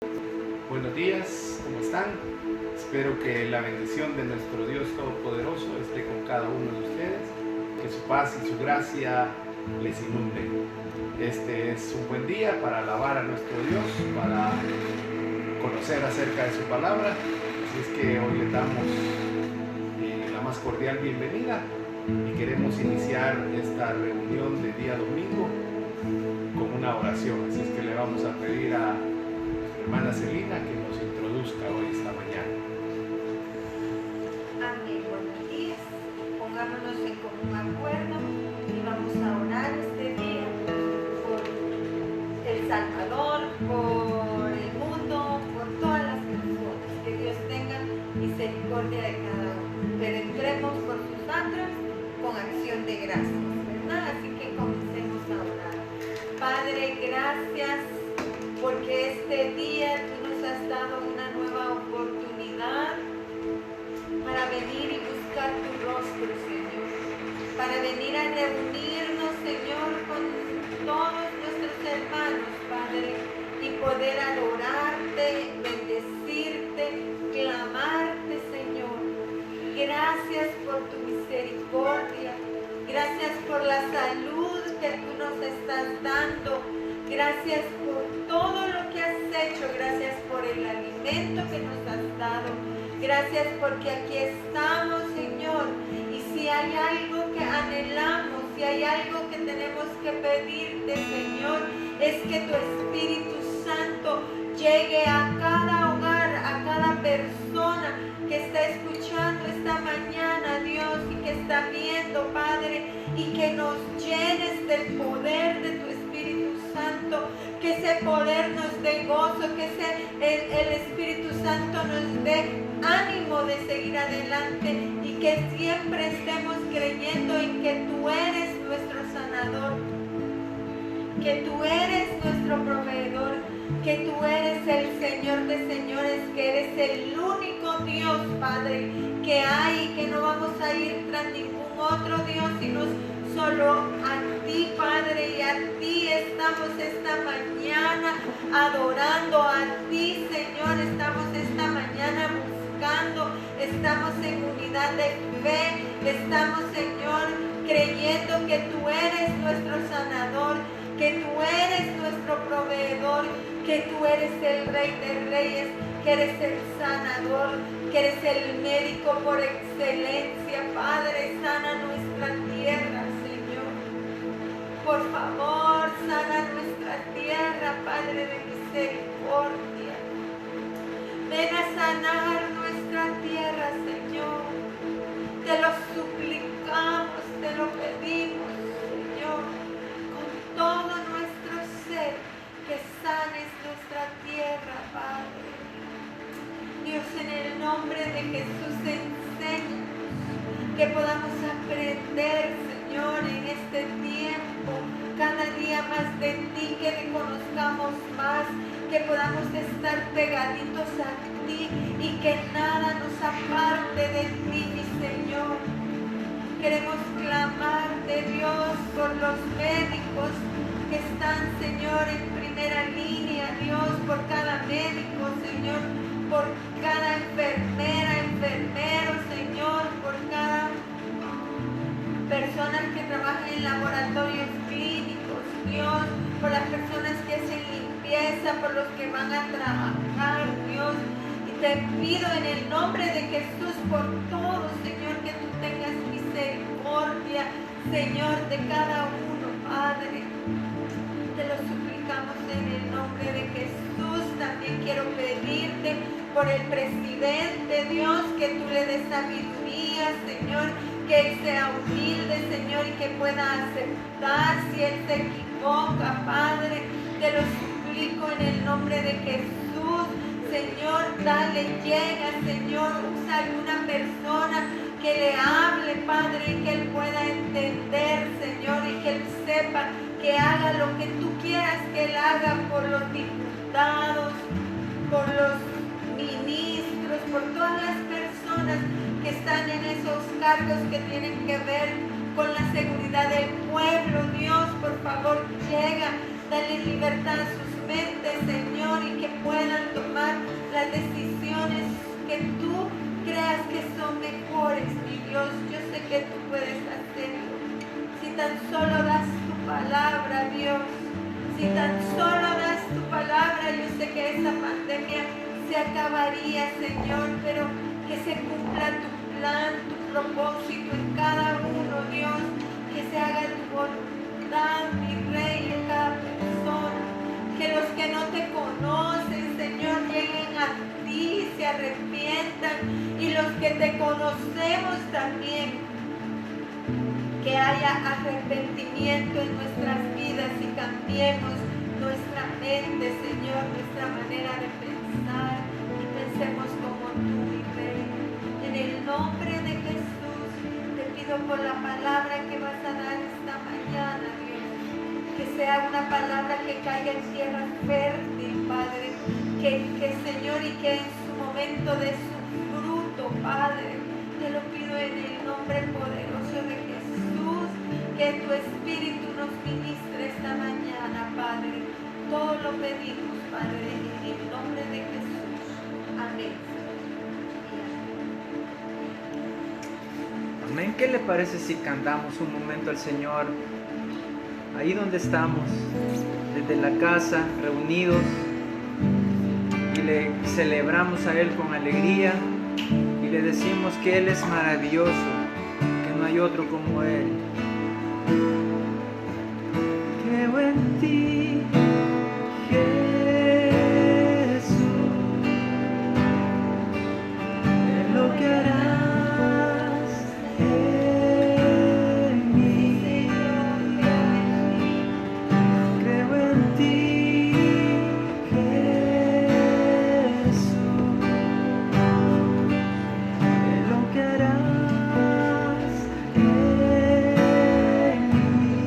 Buenos días, ¿cómo están? Espero que la bendición de nuestro Dios Todopoderoso esté con cada uno de ustedes, que su paz y su gracia les inunde. Este es un buen día para alabar a nuestro Dios, para conocer acerca de su palabra. Así es que hoy le damos la más cordial bienvenida y queremos iniciar esta reunión de día domingo con una oración. Así es que le vamos a pedir a hermana Celina que nos introduzca hoy esta mañana. Amén. Buenos días. Pongámonos en común acuerdo y vamos a orar este día por El Salvador, por el mundo, por todas las personas. Que Dios tenga misericordia de cada uno. Pero entremos por sus atrás con acción de gracias, ¿verdad? Así que comencemos a orar. Padre, gracias porque este día tú nos has dado una nueva oportunidad para venir y buscar tu rostro, Señor, para venir a reunirnos, Señor, con todos nuestros hermanos, Padre, y poder adorarte, bendecirte, clamarte, Señor. Gracias por tu misericordia, gracias por la salud que tú nos estás dando. Gracias por todo lo que has hecho, gracias por el alimento que nos has dado, gracias porque aquí estamos, Señor, y si hay algo que anhelamos, si hay algo que tenemos que pedirte, Señor, es que tu Espíritu Santo llegue a cada hogar, a cada persona que está escuchando esta mañana, Dios, y que está viendo, Padre, y que nos llenes del poder de tu Espíritu Santo, que ese poder nos dé gozo, que el Espíritu Santo nos dé ánimo de seguir adelante y que siempre estemos creyendo en que tú eres nuestro sanador, que tú eres nuestro proveedor, que tú eres el Señor de señores, que eres el único Dios, Padre, que hay y que no vamos a ir tras ningún otro Dios, sino solo a ti, Padre, y a ti estamos esta mañana adorando, a ti, Señor, estamos esta mañana buscando, estamos en unidad de fe, estamos, Señor, creyendo que tú eres nuestro sanador, que tú eres nuestro proveedor, que tú eres el Rey de Reyes, que eres el sanador, que eres el médico por excelencia. Padre, sana nuestra tierra, Señor. Por favor, sana nuestra tierra, Padre de misericordia. Ven a sanar nuestra tierra, Señor. Te lo suplicamos, te lo pedimos, Señor, con todo nuestro ser, que sanes nuestra tierra, Padre. Dios, en el nombre de Jesús, enséñanos que podamos aprender, Señor, en este tiempo, cada día más de ti, que te conozcamos más, que podamos estar pegaditos a ti y que nada nos aparte de ti, mi Señor. Queremos clamarte, Dios, por los médicos que están, Señor, en primera línea, Dios, por cada médico, Señor, por cada enfermera, enfermero, Señor, por cada persona que trabaja en laboratorios clínicos, Dios, por las personas que hacen limpieza, por los que van a trabajar, Dios. Y te pido en el nombre de Jesús por todos, Señor, que tú tengas misericordia, Señor, de cada uno, Padre. Te lo suplicamos en el nombre de Jesús. También quiero pedirte por el presidente, Dios, que tú le des sabiduría, Señor, que él sea humilde, Señor, y que pueda aceptar si él se equivoca, Padre. Te lo suplico en el nombre de Jesús, Señor, dale, llega, Señor, usa alguna persona que le hable, Padre, y que él pueda entender, Señor, y que él sepa que haga lo que tú quieras que él haga por los diputados, por los ministros, por todas las personas que están en esos cargos que tienen que ver con la seguridad del pueblo. Dios, por favor, llega, dale libertad a sus mentes, Señor, y que puedan que esta pandemia se acabaría, Señor, pero que se cumpla tu plan, tu propósito en cada uno, Dios, que se haga tu voluntad, mi Rey, en cada persona, que los que no te conocen, Señor, lleguen a ti, se arrepientan, y los que te conocemos también, que haya arrepentimiento en nuestras vidas y cambiemos nuestra mente, Señor, nuestra manera de pensar, y pensemos como tú, mi Rey. En el nombre de Jesús te pido por la palabra que vas a dar esta mañana, Dios, que sea una palabra que caiga en tierra fértil, Padre, que Señor, y que en su momento dé su fruto, Padre. Te lo pido en el nombre poderoso de Jesús, que tu Espíritu nos ministre esta mañana, Padre. Todo lo pedimos, Padre, en el nombre de Jesús. Amén. Amén. ¿Qué le parece si cantamos un momento al Señor? Ahí donde estamos, desde la casa, reunidos, y le celebramos a Él con alegría, y le decimos que Él es maravilloso, que no hay otro como Él. Creo en ti, Jesús, en lo que harás en mí. Creo en ti, Jesús, en lo que harás en mí.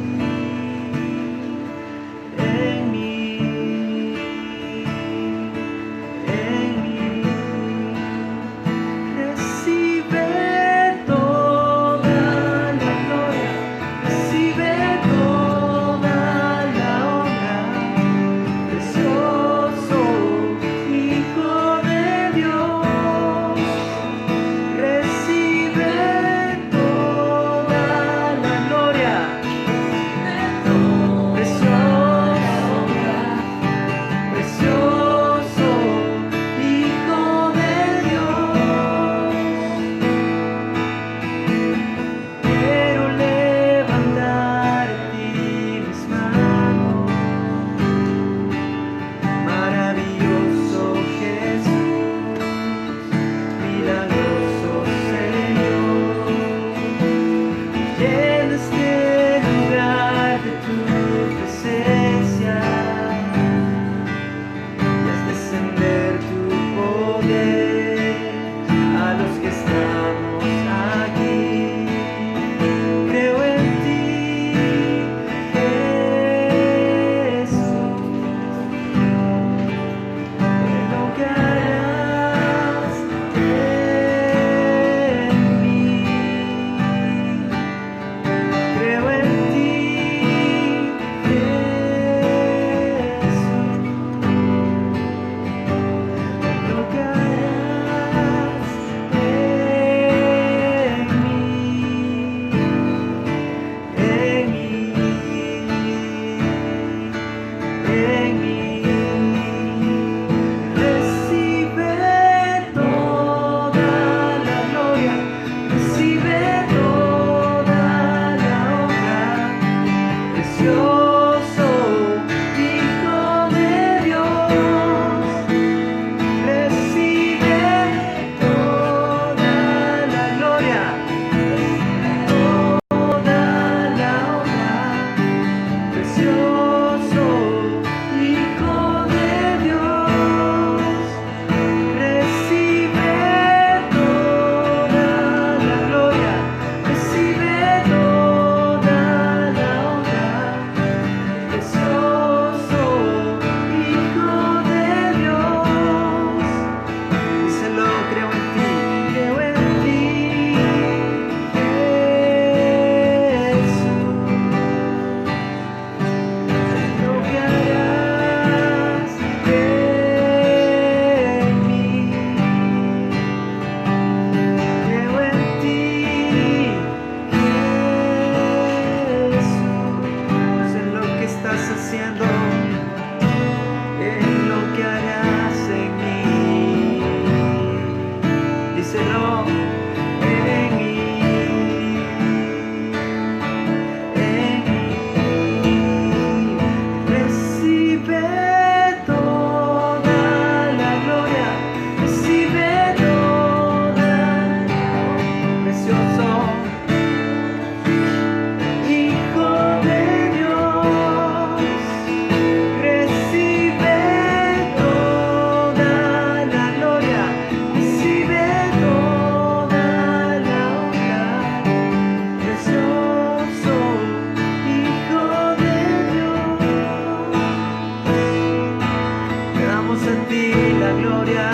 gloria.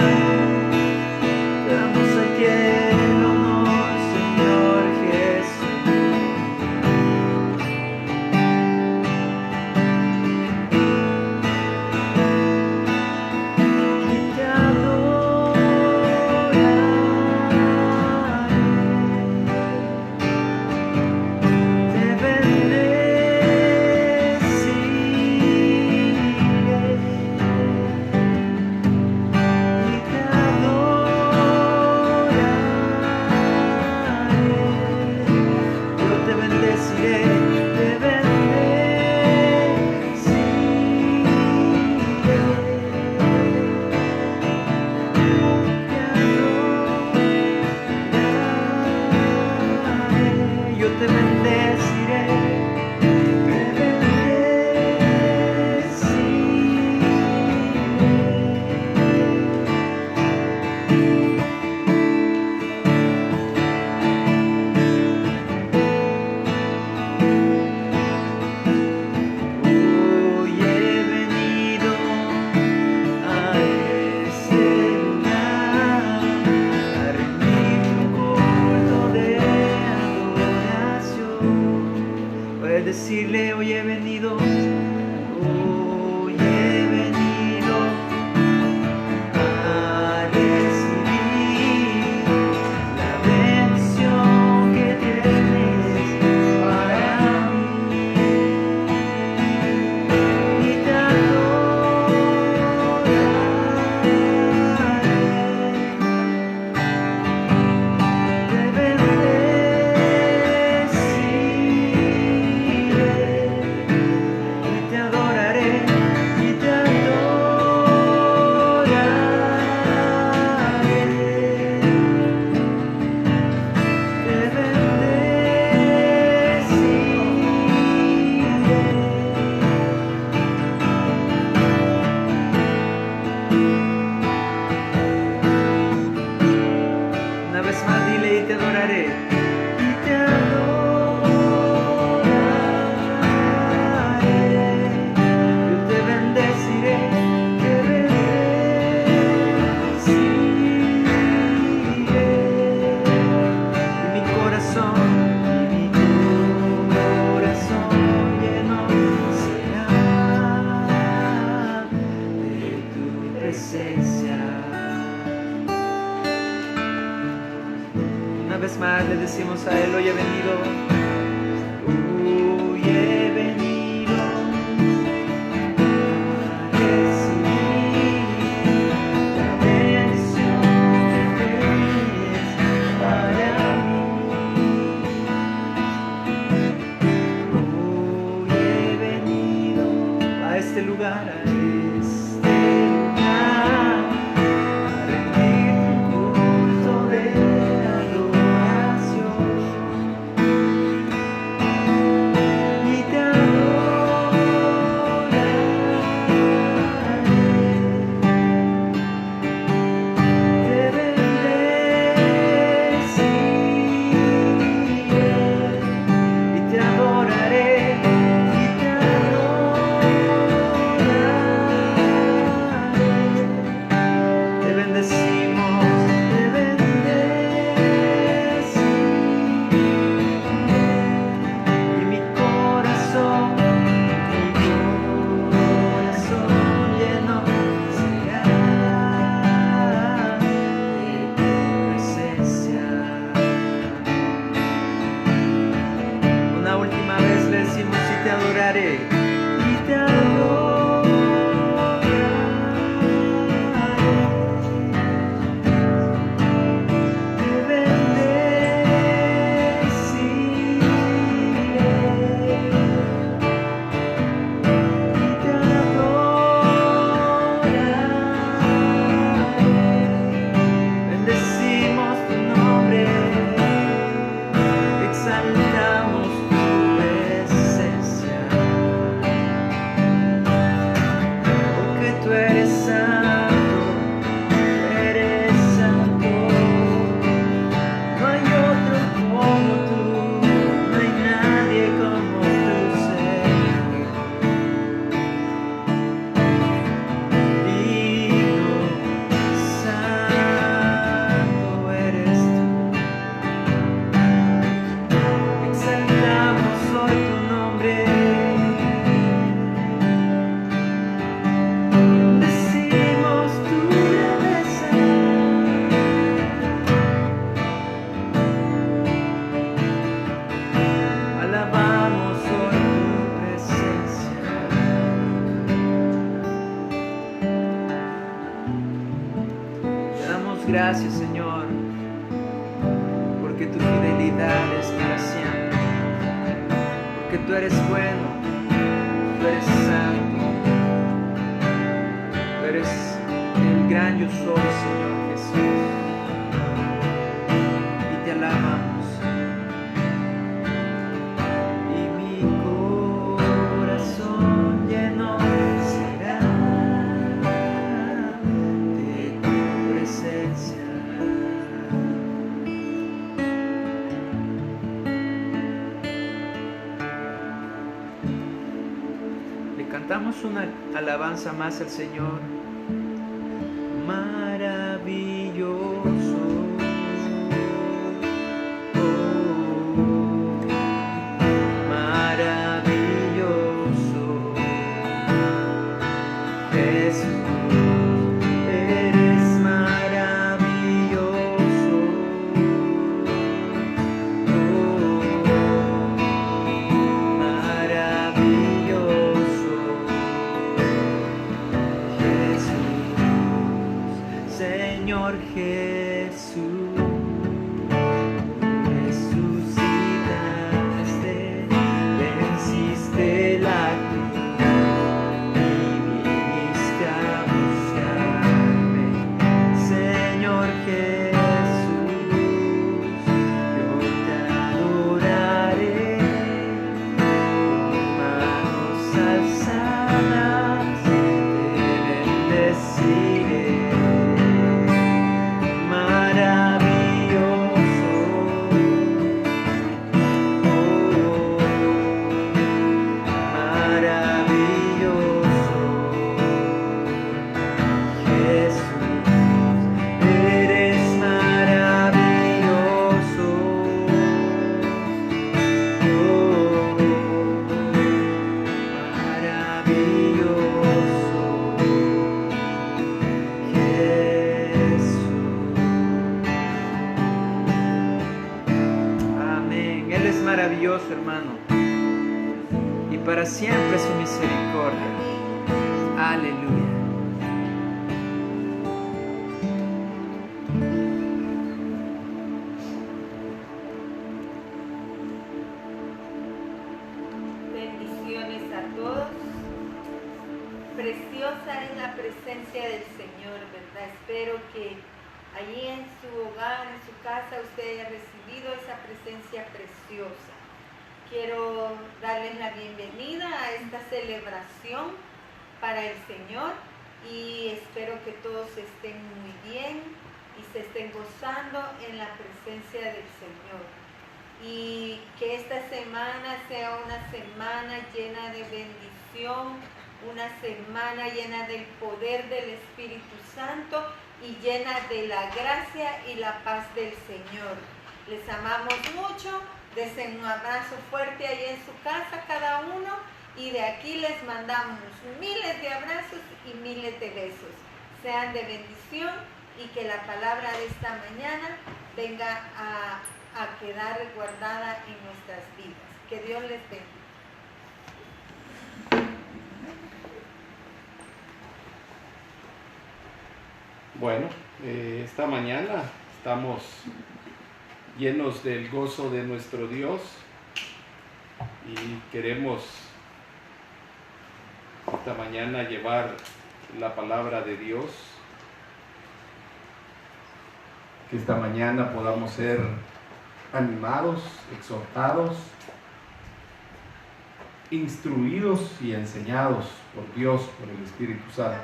Te damos a ti el honor, Señor Jesús. Y te adoraré. Te bendeciré. Y te adoraré. Yo te bendeciré, te bendeciré. Yo te bendeciré, te Hoy he venido a este lugar a rendir un culto de adoración. Puedes decirle, hoy he venido a recibir la bendición que tienes para mí. Y te adoraré. Te bendeciré. Y te adoraré. Y te adoraré. Te bendeciré. Una vez más dile y te adoraré. Y te adoraré. Yo te bendeciré, te bendeciré. Y mi corazón lleno será de tu presencia. Una vez más le decimos a Él, hoy he venido a recibir la bendición que tienes para mí. Hoy he venido a este lugar, a rendir un culto de adoración. gracias, Señor, porque tu fidelidad es para siempre, porque tú eres bueno, tú eres santo, tú eres el gran yo soy, Señor Jesús, y te alabamos. Cantamos una alabanza más al Señor. Maravilloso, oh, maravilloso, Jesús, eres maravilloso, oh, maravilloso. Señor Jesús, resucitaste, venciste la cruz y viniste a buscarme. Señor Jesús, yo te adoraré con manos alzadas, te bendeciré. Maravilloso, hermano, y para siempre su misericordia. Aleluya. Bendiciones a todos. Preciosa es la presencia del Señor, ¿verdad? Espero que allí en su hogar, en su casa, usted haya recibido esa presencia preciosa. Quiero darles la bienvenida a esta celebración para el Señor y espero que todos estén muy bien y se estén gozando en la presencia del Señor. Y que esta semana sea una semana llena de bendición, una semana llena del poder del Espíritu Santo y llena de la gracia y la paz del Señor. Les amamos mucho, desen un abrazo fuerte ahí en su casa cada uno y de aquí les mandamos miles de abrazos y miles de besos. Sean de bendición y que la palabra de esta mañana venga a quedar guardada en nuestras vidas. Que Dios les bendiga. Bueno, esta mañana estamos llenos del gozo de nuestro Dios y queremos esta mañana llevar la palabra de Dios, que esta mañana podamos ser animados, exhortados, instruidos y enseñados por Dios, por el Espíritu Santo.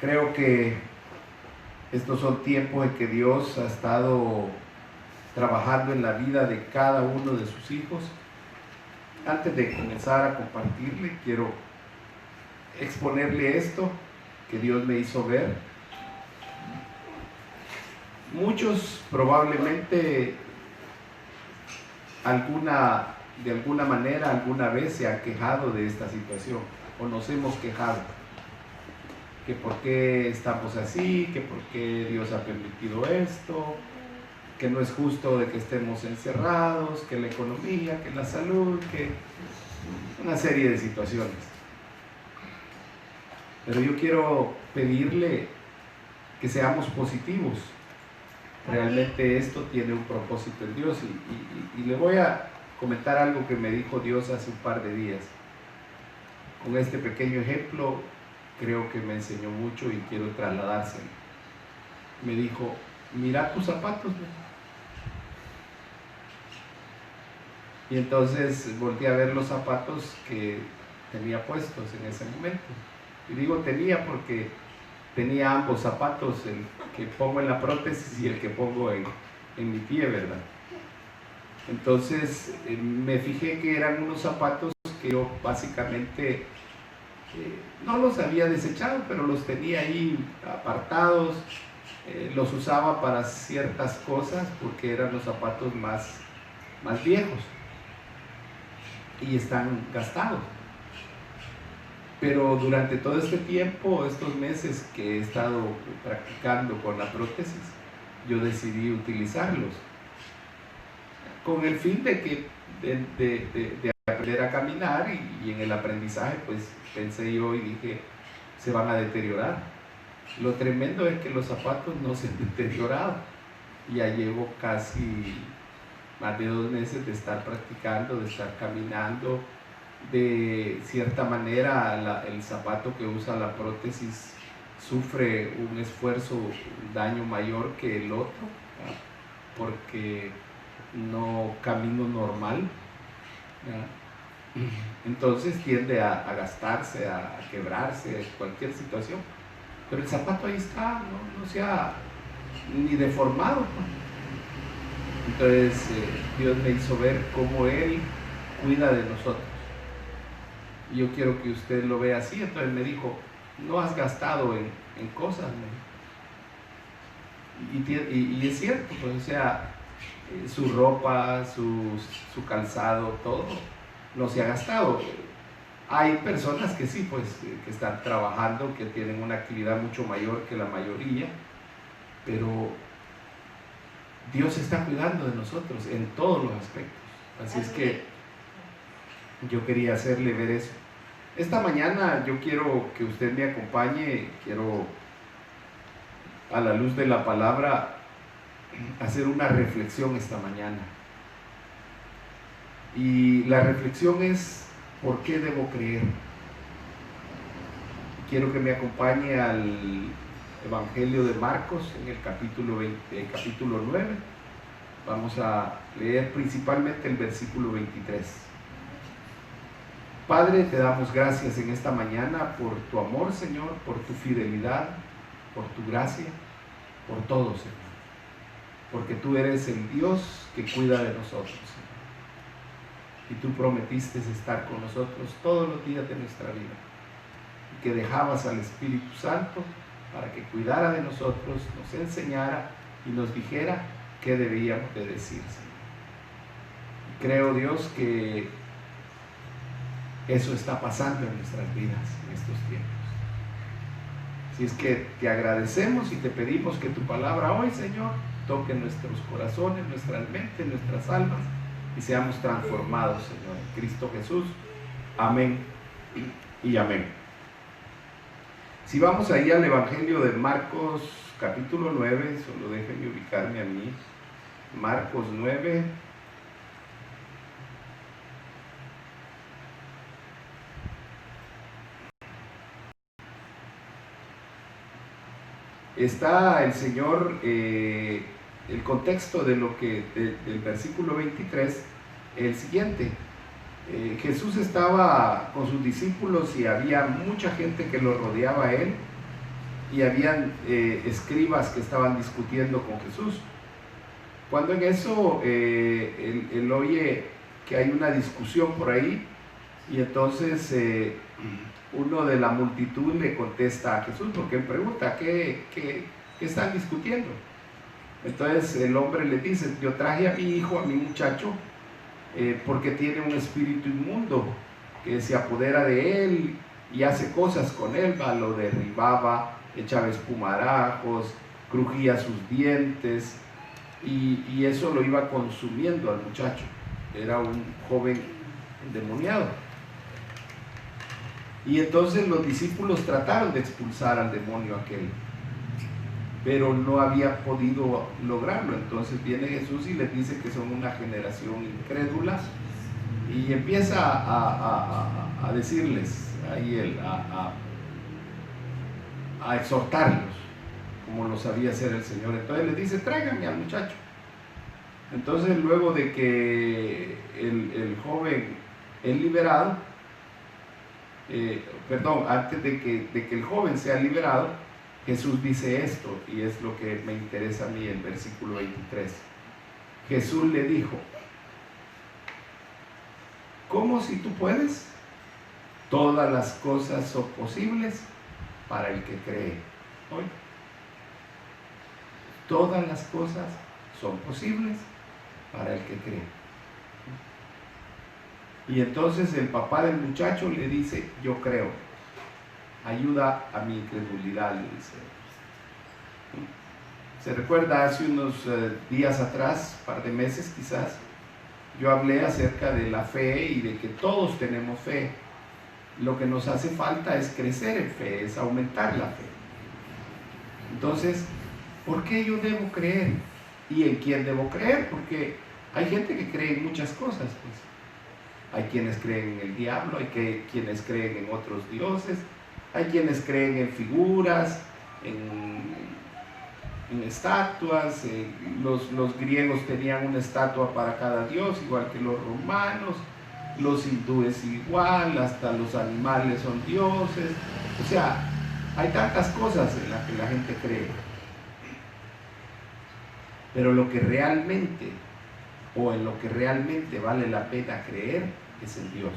Creo que estos son tiempos en que Dios ha estado trabajando en la vida de cada uno de sus hijos. Antes de comenzar a compartirle, quiero exponerle esto que Dios me hizo ver. Muchos probablemente de alguna manera, alguna vez se han quejado de esta situación o nos hemos quejado. Que por qué estamos así, que por qué Dios ha permitido esto, que no es justo de que estemos encerrados, que la economía, que la salud, que una serie de situaciones. Pero yo quiero pedirle que seamos positivos. Realmente esto tiene un propósito en Dios y le voy a comentar algo que me dijo Dios hace un par de días. Con este pequeño ejemplo creo que me enseñó mucho y quiero trasladárselo. Me dijo, mira tus zapatos. Y entonces volteé a ver los zapatos que tenía puestos en ese momento. Y digo tenía porque tenía ambos zapatos, el que pongo en la prótesis y el que pongo en mi pie, ¿verdad? Entonces me fijé que eran unos zapatos que yo básicamente no los había desechado, pero los tenía ahí apartados, los usaba para ciertas cosas porque eran los zapatos más viejos y están gastados. Pero durante todo este tiempo, estos meses que he estado practicando con la prótesis, yo decidí utilizarlos con el fin de aprender a caminar y en el aprendizaje pues pensé yo y dije, se van a deteriorar. Lo tremendo es que los zapatos no se han deteriorado. Ya llevo casi más de 2 meses de estar practicando, de estar caminando. De cierta manera el zapato que usa la prótesis sufre un esfuerzo, un daño mayor que el otro, ¿verdad? Porque no camino normal, ¿verdad? Entonces tiende a gastarse, a quebrarse, cualquier situación, pero el zapato ahí está, no se ha ni deformado. Entonces Dios me hizo ver cómo Él cuida de nosotros. Y yo quiero que usted lo vea así. Entonces me dijo, no has gastado en cosas, y es cierto, pues, o sea, su ropa, su calzado, todo no se ha gastado. Hay personas que sí, pues, que están trabajando, que tienen una actividad mucho mayor que la mayoría, pero Dios está cuidando de nosotros en todos los aspectos. Así es que yo quería hacerle ver eso. Esta mañana yo quiero que usted me acompañe, quiero a la luz de la palabra hacer una reflexión esta mañana. Y la reflexión es, ¿por qué debo creer? Quiero que me acompañe al Evangelio de Marcos en el capítulo 9. Vamos a leer principalmente el versículo 23. Padre, te damos gracias en esta mañana por tu amor, Señor, por tu fidelidad, por tu gracia, por todo, Señor. Porque tú eres el Dios que cuida de nosotros, Señor. Y tú prometiste estar con nosotros todos los días de nuestra vida. Y que dejabas al Espíritu Santo para que cuidara de nosotros, nos enseñara y nos dijera qué debíamos de decir, Señor. Y creo, Dios, que eso está pasando en nuestras vidas en estos tiempos. Así es que te agradecemos y te pedimos que tu palabra hoy, Señor, toque nuestros corazones, nuestras mentes, nuestras almas y seamos transformados, Señor, en Cristo Jesús. Amén y amén. Si vamos ahí al Evangelio de Marcos, capítulo 9, solo déjenme ubicarme a mí. Marcos 9. Está el Señor, el contexto de lo que del versículo 23, el siguiente. Jesús estaba con sus discípulos y había mucha gente que lo rodeaba a él y habían escribas que estaban discutiendo con Jesús. Cuando en eso él oye que hay una discusión por ahí y entonces uno de la multitud le contesta a Jesús porque él pregunta, ¿qué están discutiendo? Entonces el hombre le dice, yo traje a mi hijo, a mi muchacho, porque tiene un espíritu inmundo que se apodera de él y hace cosas con él, lo derribaba, echaba espumarajos, crujía sus dientes y eso lo iba consumiendo al muchacho. Era un joven endemoniado. Y entonces los discípulos trataron de expulsar al demonio aquel. pero no había podido lograrlo. Entonces viene Jesús y les dice que son una generación incrédula y empieza a decirles ahí a exhortarlos como lo sabía hacer el Señor. Entonces les dice: tráiganme al muchacho. Entonces, luego de que el joven es liberado, antes de que el joven sea liberado, Jesús dice esto, y es lo que me interesa a mí, el versículo 23. Jesús le dijo: ¿cómo si tú puedes? Todas las cosas son posibles para el que cree. ¿Oye? Todas las cosas son posibles para el que cree. Y entonces el papá del muchacho le dice: yo creo, ayuda a mi incredulidad, le dice. Se recuerda, hace unos días atrás, un par de meses quizás, yo hablé acerca de la fe y de que todos tenemos fe. Lo que nos hace falta es crecer en fe, es aumentar la fe. Entonces, ¿por qué yo debo creer? ¿Y en quién debo creer? Porque hay gente que cree en muchas cosas, pues. Hay quienes creen en el diablo, hay quienes creen en otros dioses, hay quienes creen en figuras, en estatuas. Los griegos tenían una estatua para cada dios, igual que los romanos. Los hindúes igual, hasta los animales son dioses. O sea, hay tantas cosas en las que la gente cree. Pero lo que realmente, o en lo que realmente vale la pena creer, es en Dios.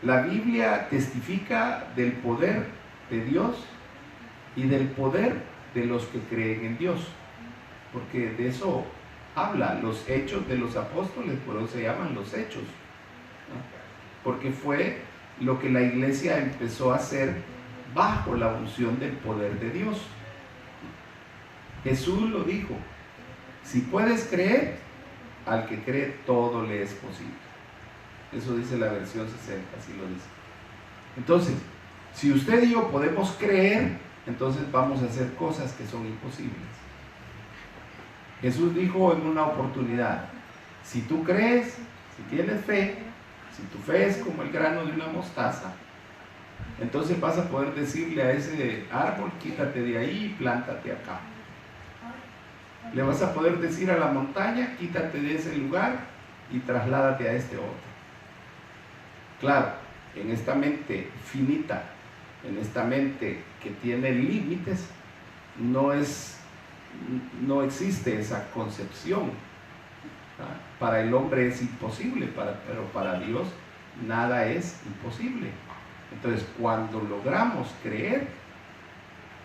La Biblia testifica del poder de Dios y del poder de los que creen en Dios, porque de eso habla. Los hechos de los apóstoles, por eso se llaman los hechos, ¿no? Porque fue lo que la iglesia empezó a hacer bajo la unción del poder de Dios. Jesús lo dijo: si puedes creer, al que cree todo le es posible. Eso dice la versión 60, así lo dice. Entonces, si usted y yo podemos creer, entonces vamos a hacer cosas que son imposibles. Jesús dijo en una oportunidad: si tú crees, si tienes fe, si tu fe es como el grano de una mostaza, entonces vas a poder decirle a ese árbol: quítate de ahí y plántate acá. Le vas a poder decir a la montaña: quítate de ese lugar y trasládate a este otro. Claro, en esta mente finita, en esta mente que tiene límites, no existe esa concepción. Para el hombre es imposible, pero para Dios nada es imposible. Entonces, cuando logramos creer,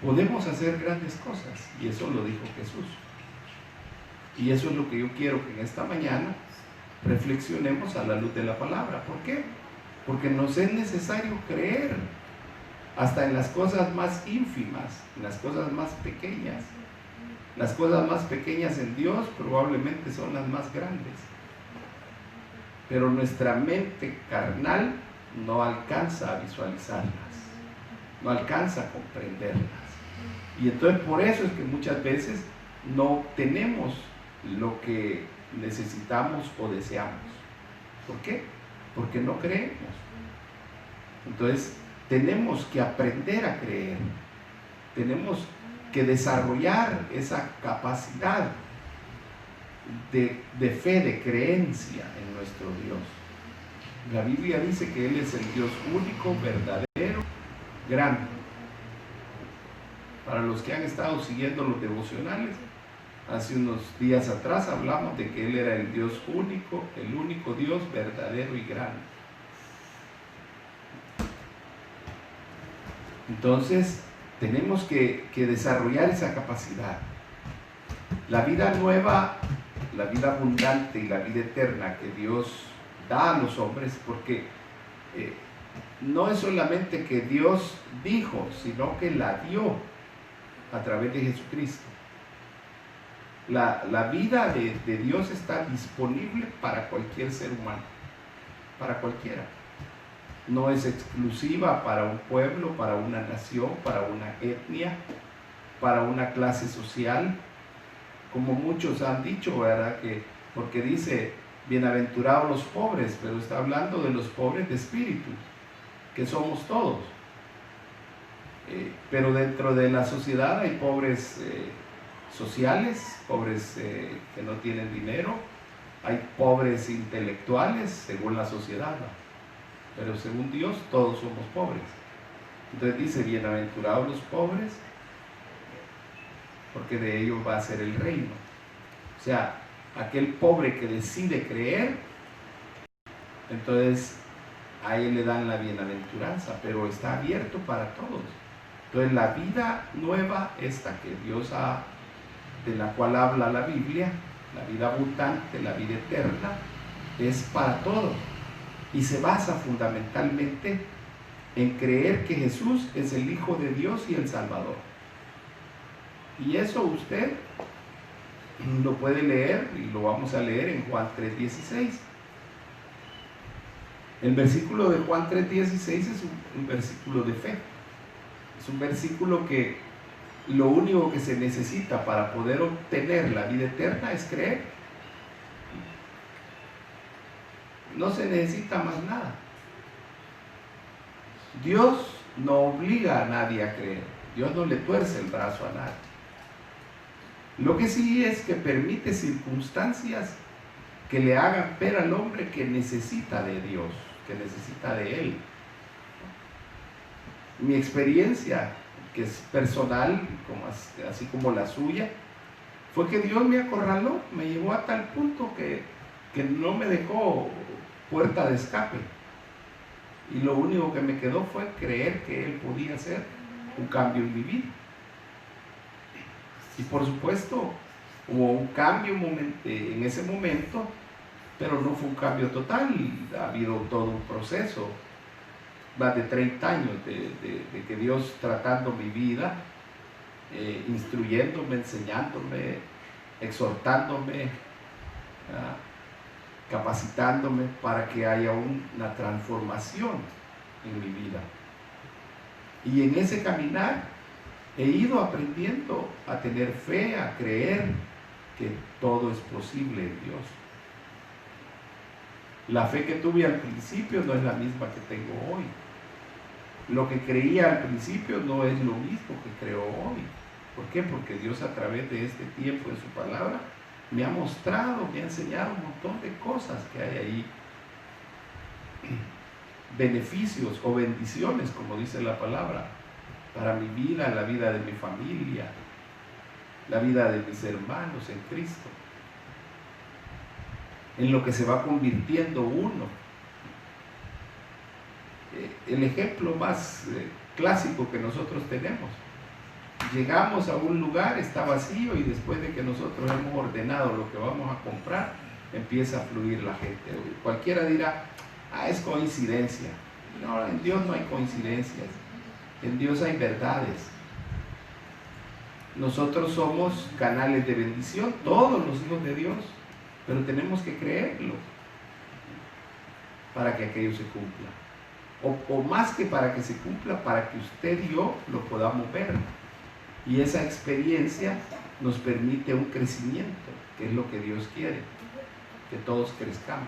podemos hacer grandes cosas, y eso lo dijo Jesús. Y eso es lo que yo quiero que en esta mañana reflexionemos a la luz de la palabra. ¿Por qué? Porque nos es necesario creer hasta en las cosas más ínfimas, en las cosas más pequeñas. Las cosas más pequeñas en Dios probablemente son las más grandes. Pero nuestra mente carnal no alcanza a visualizarlas, no alcanza a comprenderlas. Y entonces por eso es que muchas veces no tenemos lo que necesitamos o deseamos. ¿Por qué? Porque no creemos. Entonces tenemos que aprender a creer. Tenemos que desarrollar esa capacidad de fe, de creencia en nuestro Dios. La Biblia dice que Él es el Dios único, verdadero, grande. Para los que han estado siguiendo los devocionales, hace unos días atrás hablamos de que Él era el Dios único, el único Dios verdadero y grande. Entonces, tenemos que desarrollar esa capacidad. La vida nueva, la vida abundante y la vida eterna que Dios da a los hombres, porque no es solamente que Dios dijo, sino que la dio a través de Jesucristo. La vida de Dios está disponible para cualquier ser humano, para cualquiera. no es exclusiva para un pueblo, para una nación, para una etnia, para una clase social, como muchos han dicho, ¿verdad? Porque dice, bienaventurados los pobres, pero está hablando de los pobres de espíritu, que somos todos. Pero dentro de la sociedad hay pobres sociales, pobres que no tienen dinero, hay pobres intelectuales según la sociedad, ¿no? Pero según Dios todos somos pobres. Entonces dice, bienaventurados los pobres, porque de ellos va a ser el reino. O sea, aquel pobre que decide creer, entonces a él le dan la bienaventuranza, pero está abierto para todos. Entonces la vida nueva, esta que Dios ha, de la cual habla la Biblia, la vida abundante, la vida eterna, es para todos y se basa fundamentalmente en creer que Jesús es el Hijo de Dios y el Salvador. Y eso usted lo puede leer, y lo vamos a leer en Juan 3:16. El versículo de Juan 3:16 es un versículo de fe. Es un versículo que lo único que se necesita para poder obtener la vida eterna es creer. No se necesita más nada. Dios no obliga a nadie a creer. Dios no le tuerce el brazo a nadie. Lo que sí es que permite circunstancias que le hagan ver al hombre que necesita de Dios, que necesita de Él. Mi experiencia, que es personal, así como la suya, fue que Dios me acorraló, me llevó a tal punto que no me dejó puerta de escape. Y lo único que me quedó fue creer que Él podía hacer un cambio en mi vida. Y por supuesto, hubo un cambio en ese momento, pero no fue un cambio total. Ha habido todo un proceso, más de 30 años de que Dios tratando mi vida, instruyéndome, enseñándome, exhortándome, capacitándome para que haya una transformación en mi vida. Y en ese caminar he ido aprendiendo a tener fe, a creer que todo es posible en Dios. La fe que tuve al principio no es la misma que tengo hoy. Lo que creía al principio no es lo mismo que creo hoy. ¿Por qué? Porque Dios a través de este tiempo en su palabra me ha mostrado, me ha enseñado un montón de cosas que hay ahí. Beneficios o bendiciones, como dice la palabra, para mi vida, la vida de mi familia, la vida de mis hermanos en Cristo, en lo que se va convirtiendo uno. El ejemplo más clásico que nosotros tenemos: llegamos a un lugar, está vacío, y después de que nosotros hemos ordenado lo que vamos a comprar, empieza a fluir la gente. Cualquiera dirá, es coincidencia. No, en Dios no hay coincidencias. En Dios hay verdades. Nosotros somos canales de bendición, todos los hijos de Dios, pero tenemos que creerlo para que aquello se cumpla. O más que para que se cumpla, para que usted y yo lo podamos ver. Y esa experiencia nos permite un crecimiento, que es lo que Dios quiere, que todos crezcamos.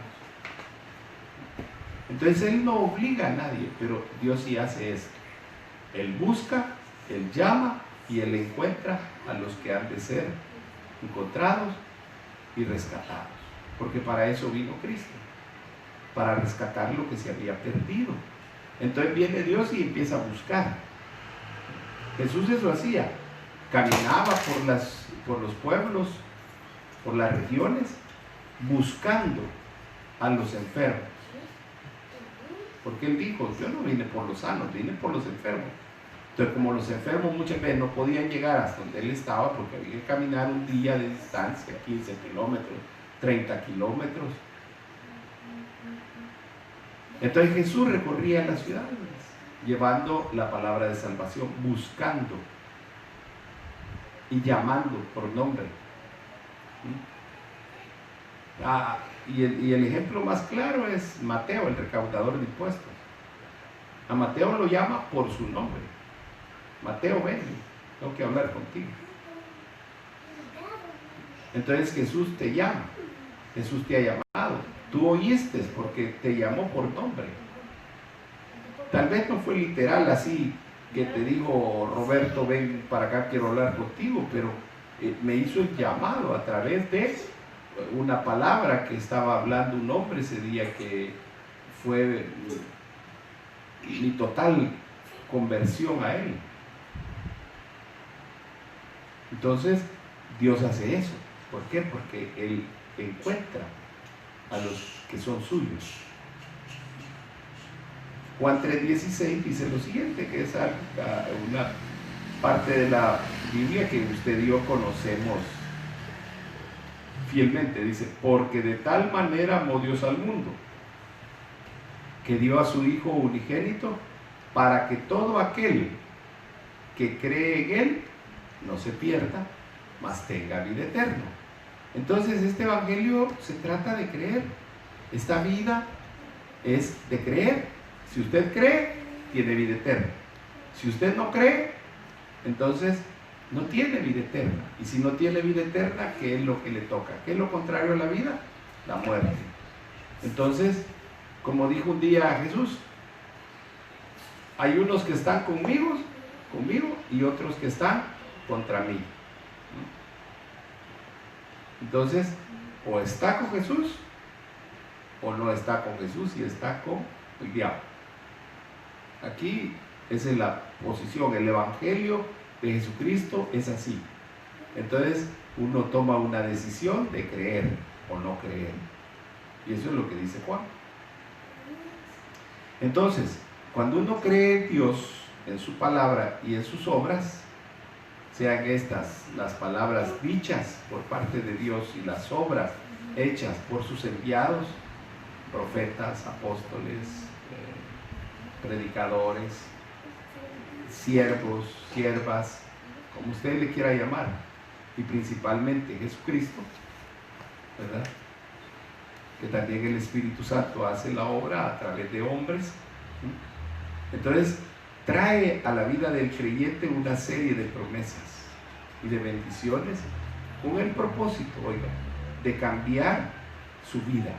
Entonces Él no obliga a nadie, pero Dios sí hace esto. Él busca, Él llama y Él encuentra a los que han de ser encontrados y rescatados. Porque para eso vino Cristo, para rescatar lo que se había perdido. Entonces viene Dios y empieza a buscar. Jesús eso hacía. Caminaba por los pueblos, por las regiones, buscando a los enfermos. Porque Él dijo, yo no vine por los sanos, vine por los enfermos. Entonces, como los enfermos muchas veces no podían llegar hasta donde Él estaba, porque había que caminar un día de distancia, 15 kilómetros, 30 kilómetros. Entonces Jesús recorría las ciudades, llevando la palabra de salvación, buscando y llamando por nombre. Y el ejemplo más claro es Mateo, el recaudador de impuestos. A Mateo lo llama por su nombre. Mateo, ven, tengo que hablar contigo. Entonces Jesús te llama, Jesús te ha llamado. Tú oíste porque te llamó por nombre. Tal vez no fue literal así que te dijo, Roberto, ven para acá, quiero hablar contigo, pero me hizo el llamado a través de una palabra que estaba hablando un hombre ese día, que fue mi total conversión a él. Entonces Dios hace eso. ¿Por qué? Porque Él encuentra a los que son suyos. Juan 3:16 dice lo siguiente, que es una parte de la Biblia que usted y yo conocemos fielmente. Dice, porque de tal manera amó Dios al mundo, que dio a su Hijo unigénito, para que todo aquel que cree en Él no se pierda, mas tenga vida eterna. Entonces este evangelio se trata de creer. Esta vida es de creer. Si usted cree, tiene vida eterna. Si usted no cree, entonces no tiene vida eterna. Y si no tiene vida eterna, ¿qué es lo que le toca? ¿Qué es lo contrario a la vida? La muerte. Entonces, como dijo un día Jesús, hay unos que están conmigo y otros que están contra mí. Entonces, o está con Jesús o no está con Jesús y está con el diablo. Aquí esa es la posición. El evangelio de Jesucristo es así. Entonces uno toma una decisión de creer o no creer, y eso es lo que dice Juan. Entonces, cuando uno cree en Dios, en su palabra y en sus obras, sean estas las palabras dichas por parte de Dios y las obras hechas por sus enviados, profetas, apóstoles, predicadores, siervos, siervas, como usted le quiera llamar, y principalmente Jesucristo, ¿verdad? Que también el Espíritu Santo hace la obra a través de hombres. Entonces trae a la vida del creyente una serie de promesas y de bendiciones con el propósito, oiga, de cambiar su vida.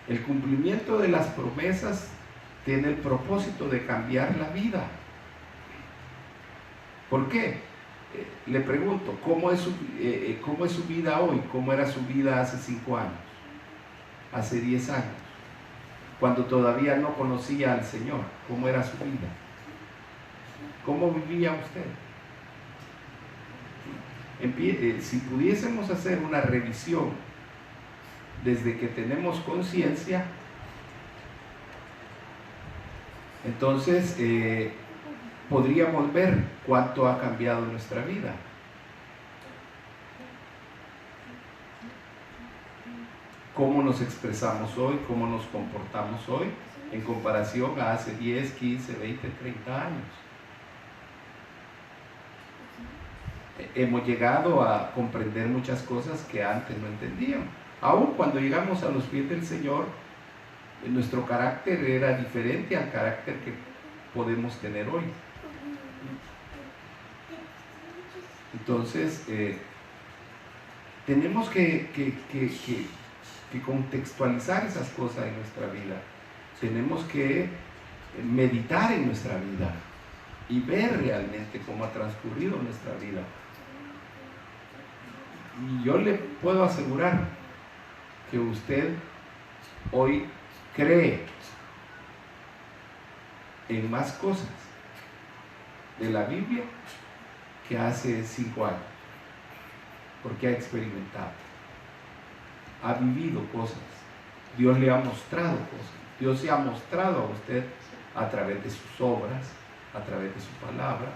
El cumplimiento de las promesas tiene el propósito de cambiar la vida. ¿Por qué? Le pregunto, ¿cómo es su vida hoy? ¿Cómo era su vida hace 5 años? Hace 10 años, cuando todavía no conocía al Señor? ¿Cómo era su vida? ¿Cómo vivía usted? Si pudiésemos hacer una revisión desde que tenemos conciencia, entonces podríamos ver cuánto ha cambiado nuestra vida. Cómo nos expresamos hoy, cómo nos comportamos hoy en comparación a hace 10, 15, 20, 30 años. Hemos llegado a comprender muchas cosas que antes no entendíamos. Aún cuando llegamos a los pies del Señor, nuestro carácter era diferente al carácter que podemos tener hoy. Entonces, tenemos que contextualizar esas cosas en nuestra vida. Tenemos que meditar en nuestra vida y ver realmente cómo ha transcurrido nuestra vida. Y yo le puedo asegurar que usted hoy cree en más cosas de la Biblia que hace 5 años, porque ha experimentado, ha vivido cosas, Dios le ha mostrado cosas, Dios se ha mostrado a usted a través de sus obras, a través de su palabra,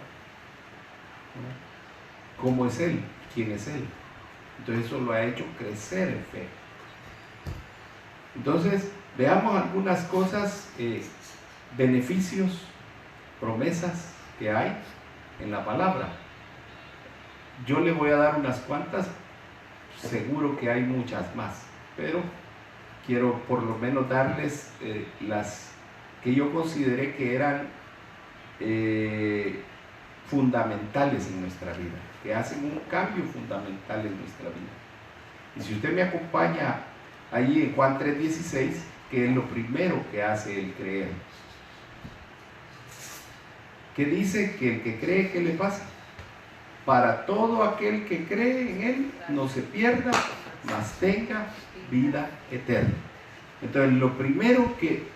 ¿no? ¿Cómo es Él? ¿Quién es Él? Entonces eso lo ha hecho crecer en fe. Entonces veamos algunas cosas, beneficios, promesas que hay en la palabra. Yo le voy a dar unas cuantas, seguro que hay muchas más, pero quiero por lo menos darles las que yo consideré que eran fundamentales en nuestra vida, que hacen un cambio fundamental en nuestra vida. Y si usted me acompaña allí en Juan 3:16, que es lo primero que hace el creer, que dice que el que cree, ¿qué le pasa? Para todo aquel que cree en Él, no se pierda, mas tenga vida eterna. Entonces, lo primero que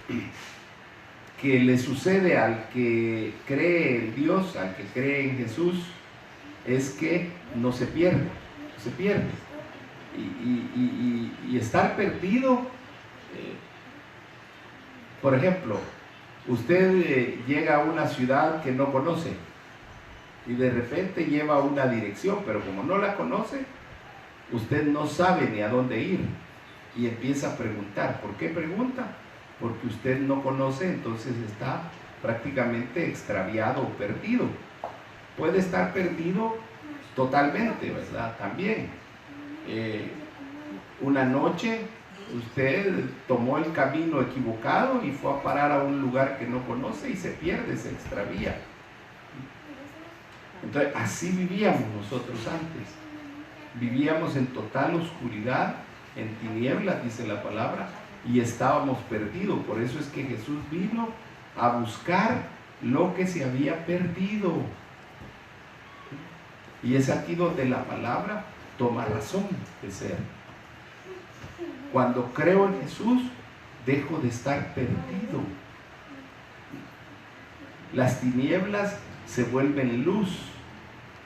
le sucede al que cree en Dios, al que cree en Jesús, es que no se pierde, no se pierde. Y estar perdido, por ejemplo, usted llega a una ciudad que no conoce y de repente lleva una dirección, pero como no la conoce, usted no sabe ni a dónde ir y empieza a preguntar. ¿Por qué pregunta? Porque usted no conoce, entonces está prácticamente extraviado o perdido. Puede estar perdido totalmente, ¿verdad? También. Una noche usted tomó el camino equivocado y fue a parar a un lugar que no conoce y se pierde, se extravía. Entonces, así vivíamos nosotros antes. Vivíamos en total oscuridad, en tinieblas, dice la palabra, y estábamos perdidos. Por eso es que Jesús vino a buscar lo que se había perdido. Y es aquí donde la palabra toma razón de ser. Cuando creo en Jesús, dejo de estar perdido. Las tinieblas se vuelven luz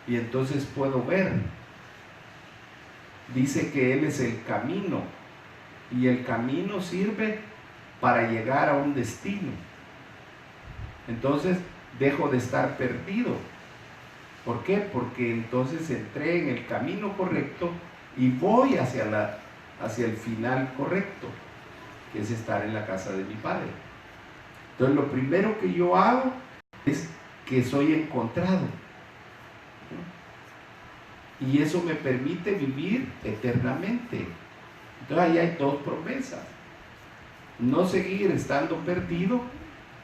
y entonces puedo ver. Dice que Él es el camino y el camino sirve para llegar a un destino. Entonces dejo de estar perdido. ¿Por qué? Porque entonces entré en el camino correcto y voy hacia el final correcto, que es estar en la casa de mi Padre. Entonces lo primero que yo hago es que soy encontrado. Y eso me permite vivir eternamente. Entonces ahí hay dos promesas. No seguir estando perdido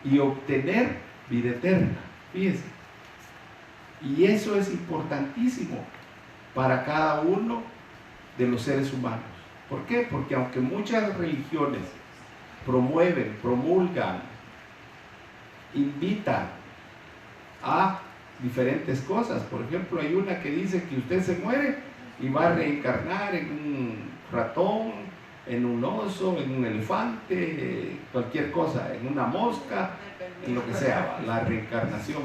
y obtener vida eterna. Fíjense. Y eso es importantísimo para cada uno de los seres humanos. ¿Por qué? Porque aunque muchas religiones promueven, promulgan, invitan a diferentes cosas. Por ejemplo, hay una que dice que usted se muere y va a reencarnar en un ratón, en un oso, en un elefante, cualquier cosa, en una mosca, en lo que sea, la reencarnación.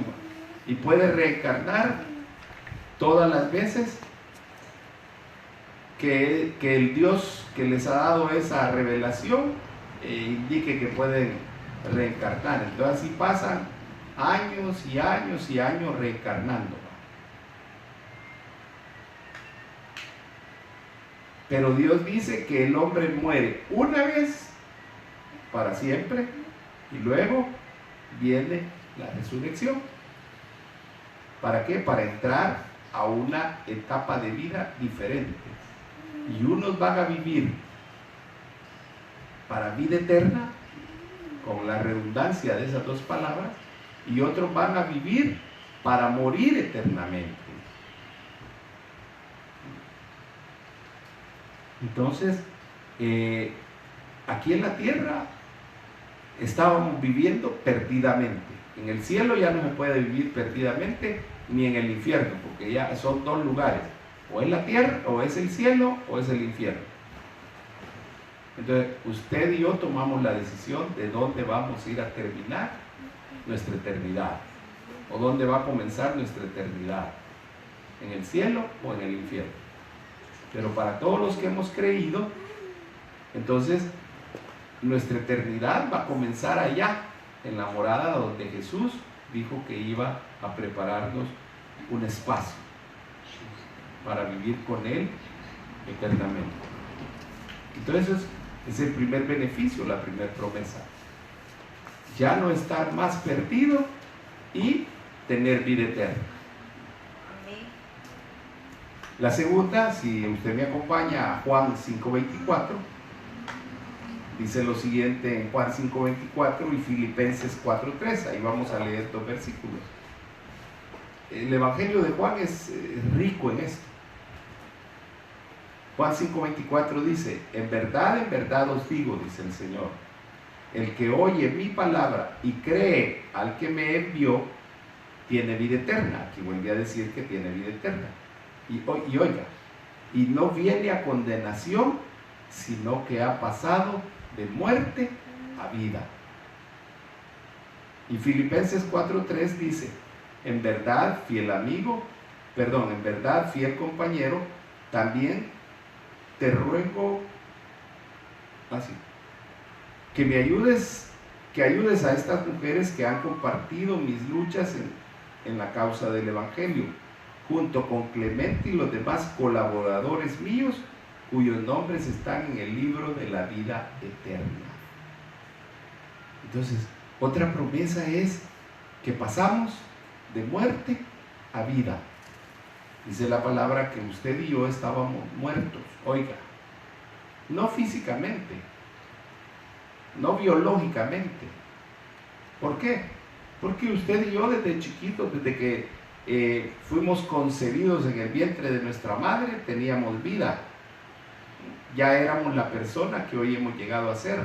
Y puede reencarnar todas las veces que el Dios que les ha dado esa revelación indique que pueden reencarnar. Entonces así pasan años y años y años reencarnando. Pero Dios dice que el hombre muere una vez para siempre y luego viene la resurrección. ¿Para qué? Para entrar a una etapa de vida diferente. Y unos van a vivir para vida eterna, con la redundancia de esas dos palabras, y otros van a vivir para morir eternamente. Entonces, aquí en la tierra estábamos viviendo perdidamente. En el cielo ya no se puede vivir perdidamente, ni en el infierno, porque ya son dos lugares. O es la tierra, o es el cielo, o es el infierno. Entonces, usted y yo tomamos la decisión de dónde vamos a ir a terminar nuestra eternidad, o dónde va a comenzar nuestra eternidad, en el cielo o en el infierno. Pero para todos los que hemos creído, entonces nuestra eternidad va a comenzar allá, en la morada donde Jesús dijo que iba a prepararnos un espacio para vivir con Él eternamente. Entonces es el primer beneficio, la primera promesa. Ya no estar más perdido y tener vida eterna. La segunda, si usted me acompaña a Juan 5:24, Dice lo siguiente en Juan 5:24 y Filipenses 4:3. Ahí vamos a leer 2 versículos. El Evangelio de Juan es rico en esto. Juan 5:24 dice: en verdad os digo, dice el Señor, el que oye mi palabra y cree al que me envió, tiene vida eterna. Aquí vuelve a decir que tiene vida eterna. Y oiga, y no viene a condenación, sino que ha pasado de muerte a vida. Y Filipenses 4:3 dice: en verdad, fiel compañero, también te ruego así, que ayudes a estas mujeres que han compartido mis luchas en la causa del Evangelio, junto con Clemente y los demás colaboradores míos, cuyos nombres están en el libro de la vida eterna. Entonces, otra promesa es que pasamos de muerte a vida. Dice la palabra que usted y yo estábamos muertos, oiga, no físicamente, no biológicamente. ¿Por qué? Porque usted y yo desde chiquitos, desde que fuimos concebidos en el vientre de nuestra madre, teníamos vida. Ya éramos la persona que hoy hemos llegado a ser.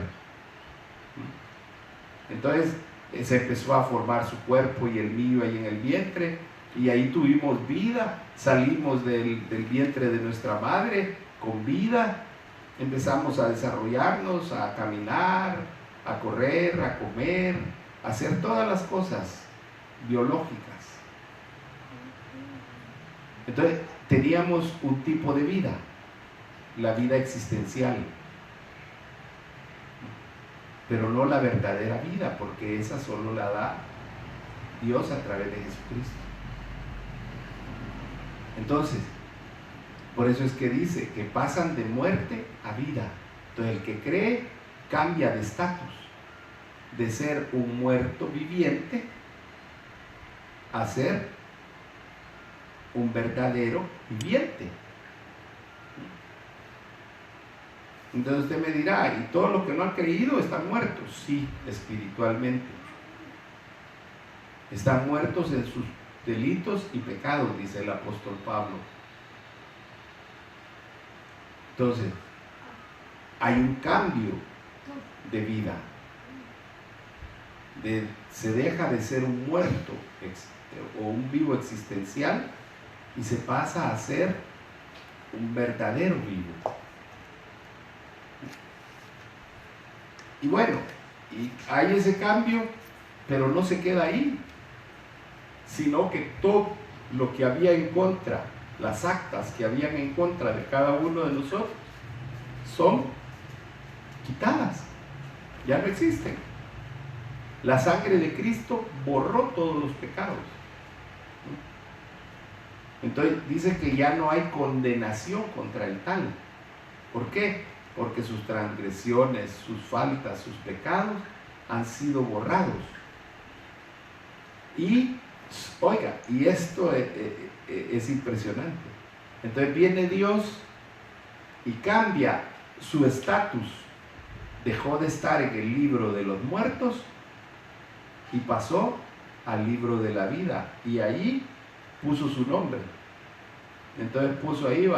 Entonces se empezó a formar su cuerpo y el mío ahí en el vientre, y ahí tuvimos vida, salimos del vientre de nuestra madre con vida, empezamos a desarrollarnos, a caminar, a correr, a comer, a hacer todas las cosas biológicas. Entonces teníamos un tipo de vida, la vida existencial, pero no la verdadera vida, porque esa solo la da Dios a través de Jesucristo. Entonces, por eso es que dice que pasan de muerte a vida. Entonces el que cree cambia de estatus, de ser un muerto viviente a ser un verdadero viviente. Entonces usted me dirá: ¿y todos los que no han creído están muertos? Sí, espiritualmente. Están muertos en sus delitos y pecados, dice el apóstol Pablo. Entonces, hay un cambio de vida. Se deja de ser un muerto o un vivo existencial y se pasa a ser un verdadero vivo. Y bueno, y hay ese cambio, pero no se queda ahí, sino que todo lo que había en contra, las actas que habían en contra de cada uno de nosotros, son quitadas, ya no existen. La sangre de Cristo borró todos los pecados. Entonces dice que ya no hay condenación contra el tal. ¿Por qué? Porque sus transgresiones, sus faltas, sus pecados han sido borrados. Y, oiga, y esto es impresionante. Entonces viene Dios y cambia su estatus. Dejó de estar en el libro de los muertos y pasó al libro de la vida. Y ahí puso su nombre. Entonces puso ahí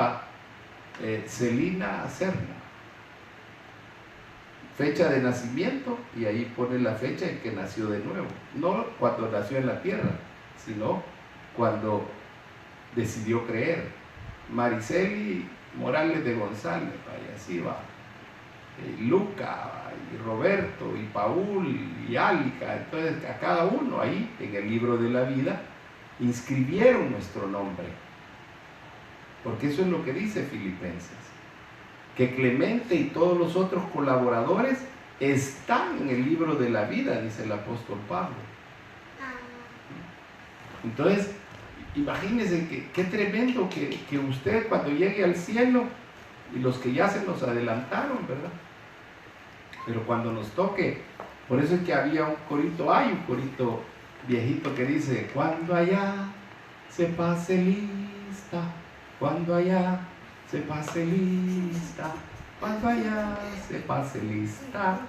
Celina Serna. Fecha de nacimiento, y ahí pone la fecha en que nació de nuevo. No cuando nació en la tierra, sino cuando decidió creer. Mariceli Morales de González, y así va. Luca, y Roberto, y Paul, y Álica. Entonces a cada uno ahí en el libro de la vida inscribieron nuestro nombre. Porque eso es lo que dice Filipenses. Que Clemente y todos los otros colaboradores están en el libro de la vida, dice el apóstol Pablo. Entonces, imagínense qué tremendo que usted cuando llegue al cielo, y los que ya se nos adelantaron, ¿verdad? Pero cuando nos toque, por eso es que había un corito viejito que dice: cuando allá se pase lista, cuando allá se pase lista, Cuando allá se pase lista,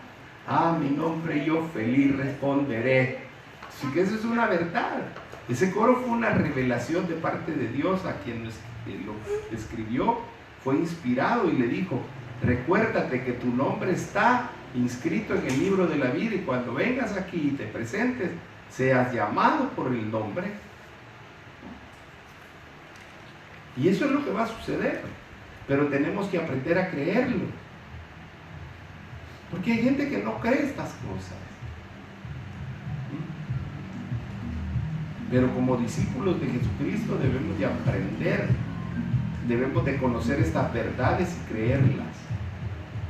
a mi nombre yo feliz responderé. Así que eso es una verdad. Ese coro fue una revelación de parte de Dios a quien lo escribió. Fue inspirado y le dijo: recuérdate que tu nombre está inscrito en el libro de la vida, y cuando vengas aquí y te presentes, seas llamado por el nombre. Y eso es lo que va a suceder, pero tenemos que aprender a creerlo, porque hay gente que no cree estas cosas. Pero como discípulos de Jesucristo debemos de aprender, debemos de conocer estas verdades y creerlas,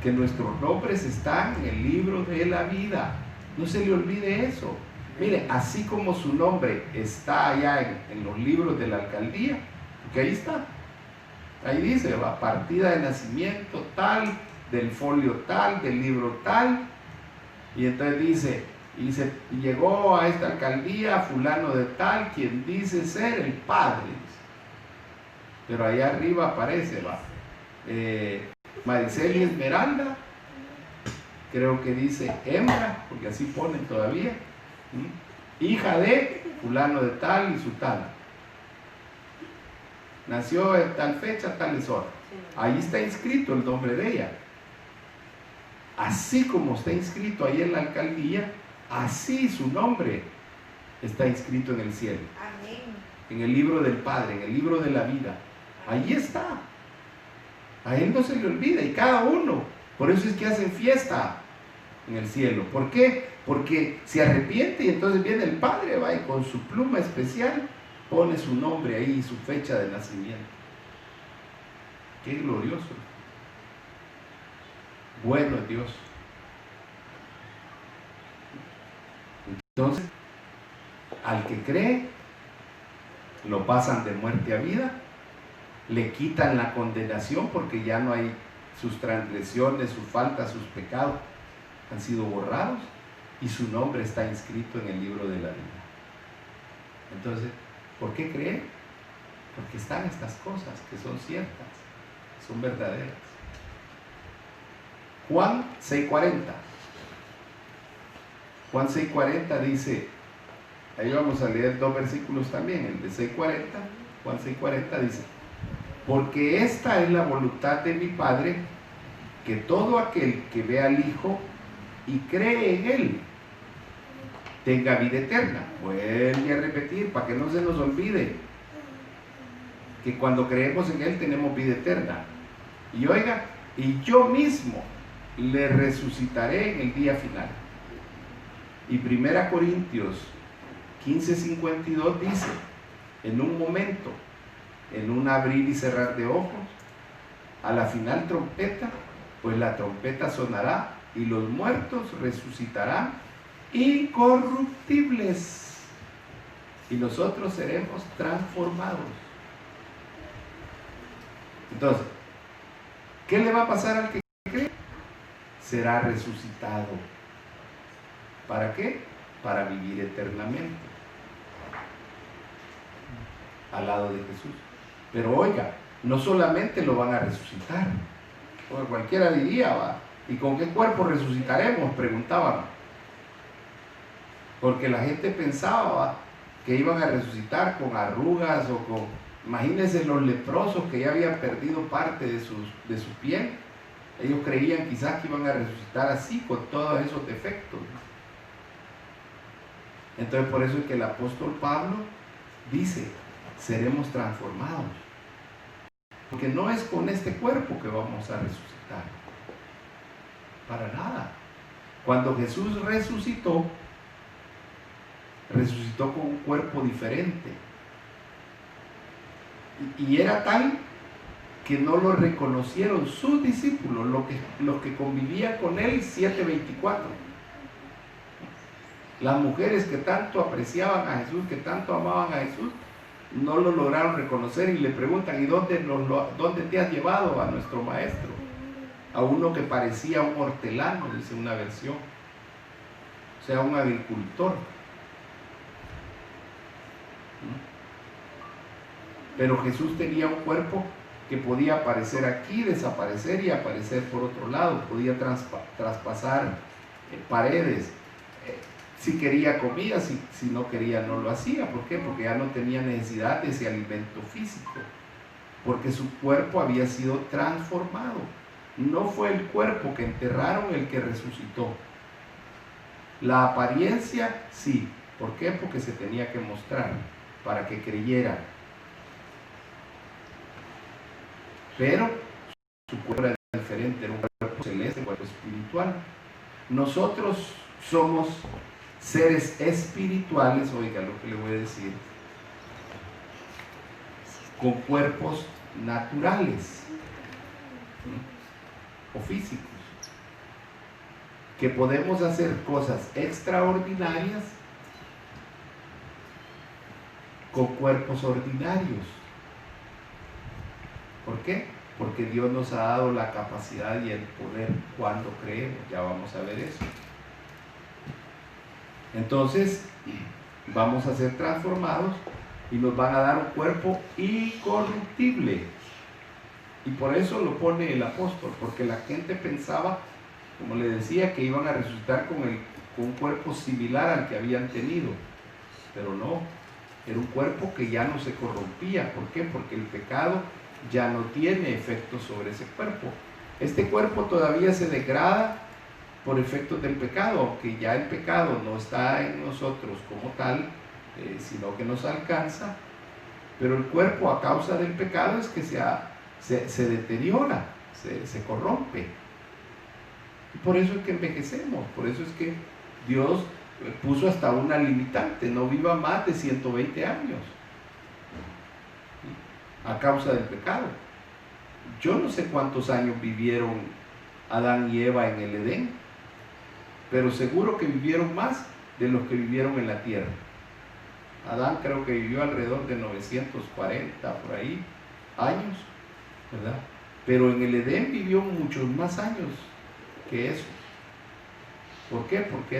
que nuestros nombres están en el libro de la vida. No se le olvide eso. Mire, así como su nombre está allá en los libros de la alcaldía, porque ahí está, ahí dice, va, partida de nacimiento tal, del folio tal, del libro tal, y entonces dice, y llegó a esta alcaldía fulano de tal, quien dice ser el padre, pero allá arriba aparece, va, Maricel y Esmeralda, creo que dice hembra, porque así ponen todavía, hija de fulano de tal y sutana, nació en tal fecha, tales horas. Ahí está inscrito el nombre de ella. Así como está inscrito ahí en la alcaldía, así su nombre está inscrito en el cielo. Amén. En el libro del Padre, en el libro de la vida. Ahí está. A Él no se le olvida, y cada uno. Por eso es que hacen fiesta en el cielo. ¿Por qué? Porque se arrepiente y entonces viene el Padre, va, y con su pluma especial pone su nombre ahí y su fecha de nacimiento. Qué glorioso. Bueno es Dios. Entonces, al que cree, lo pasan de muerte a vida, le quitan la condenación porque ya no hay sus transgresiones, sus faltas, sus pecados han sido borrados y su nombre está inscrito en el libro de la vida. Entonces, ¿por qué creer? Porque están estas cosas que son ciertas, son verdaderas. Juan 6:40. Juan 6:40 dice, ahí vamos a leer dos versículos también, el de 6:40, Juan 6:40 dice, porque esta es la voluntad de mi Padre, que todo aquel que ve al Hijo y cree en Él, tenga vida eterna. Vuelve a repetir, para que no se nos olvide, que cuando creemos en Él tenemos vida eterna. Y oiga, y yo mismo le resucitaré en el día final. Y 1 Corintios 15:52 dice, en un momento, en un abrir y cerrar de ojos, a la final trompeta, pues la trompeta sonará y los muertos resucitarán incorruptibles y nosotros seremos transformados. Entonces, ¿qué le va a pasar al que cree? Será resucitado. ¿Para qué? Para vivir eternamente al lado de Jesús. Pero oiga, no solamente lo van a resucitar, porque cualquiera diría, va, ¿y con qué cuerpo resucitaremos?, preguntaban, porque la gente pensaba, va, que iban a resucitar con arrugas o con, imagínense los leprosos que ya habían perdido parte de su piel, ellos creían quizás que iban a resucitar así, con todos esos defectos. Entonces por eso es que el apóstol Pablo dice, seremos transformados, porque no es con este cuerpo que vamos a resucitar, para nada. Cuando Jesús resucitó con un cuerpo diferente, y era tal que no lo reconocieron sus discípulos, los que convivían con él 7:24. Las mujeres que tanto apreciaban a Jesús, que tanto amaban a Jesús, no lo lograron reconocer y le preguntan, ¿y dónde te has llevado a nuestro maestro? A uno que parecía un hortelano, dice una versión, o sea, un agricultor. Pero Jesús tenía un cuerpo que podía aparecer aquí, desaparecer y aparecer por otro lado, podía traspasar paredes. Si quería comía, si no quería no lo hacía. ¿Por qué? Porque ya no tenía necesidad de ese alimento físico, porque su cuerpo había sido transformado. No fue el cuerpo que enterraron el que resucitó. La apariencia sí. ¿Por qué? Porque se tenía que mostrar para que creyeran. Pero su cuerpo era diferente, era un cuerpo celeste, un cuerpo espiritual. Nosotros somos seres espirituales, oiga lo que le voy a decir, con cuerpos naturales o físicos, que podemos hacer cosas extraordinarias con cuerpos ordinarios. ¿Por qué? Porque Dios nos ha dado la capacidad y el poder cuando creemos. Ya vamos a ver eso. Entonces, vamos a ser transformados y nos van a dar un cuerpo incorruptible. Y por eso lo pone el apóstol, porque la gente pensaba, como le decía, que iban a resucitar con un cuerpo similar al que habían tenido. Pero no, era un cuerpo que ya no se corrompía. ¿Por qué? Porque el pecado ya no tiene efecto sobre ese cuerpo. Este cuerpo todavía se degrada por efectos del pecado, aunque ya el pecado no está en nosotros como tal, sino que nos alcanza, pero el cuerpo a causa del pecado es que se deteriora, se corrompe. Y por eso es que envejecemos, por eso es que Dios puso hasta una limitante: no viva más de 120 años a causa del pecado. Yo no sé cuántos años vivieron Adán y Eva en el Edén, pero seguro que vivieron más de los que vivieron en la tierra. Adán creo que vivió alrededor de 940 por ahí años, ¿verdad? Pero en el Edén vivió muchos más años que eso. ¿Por qué? Porque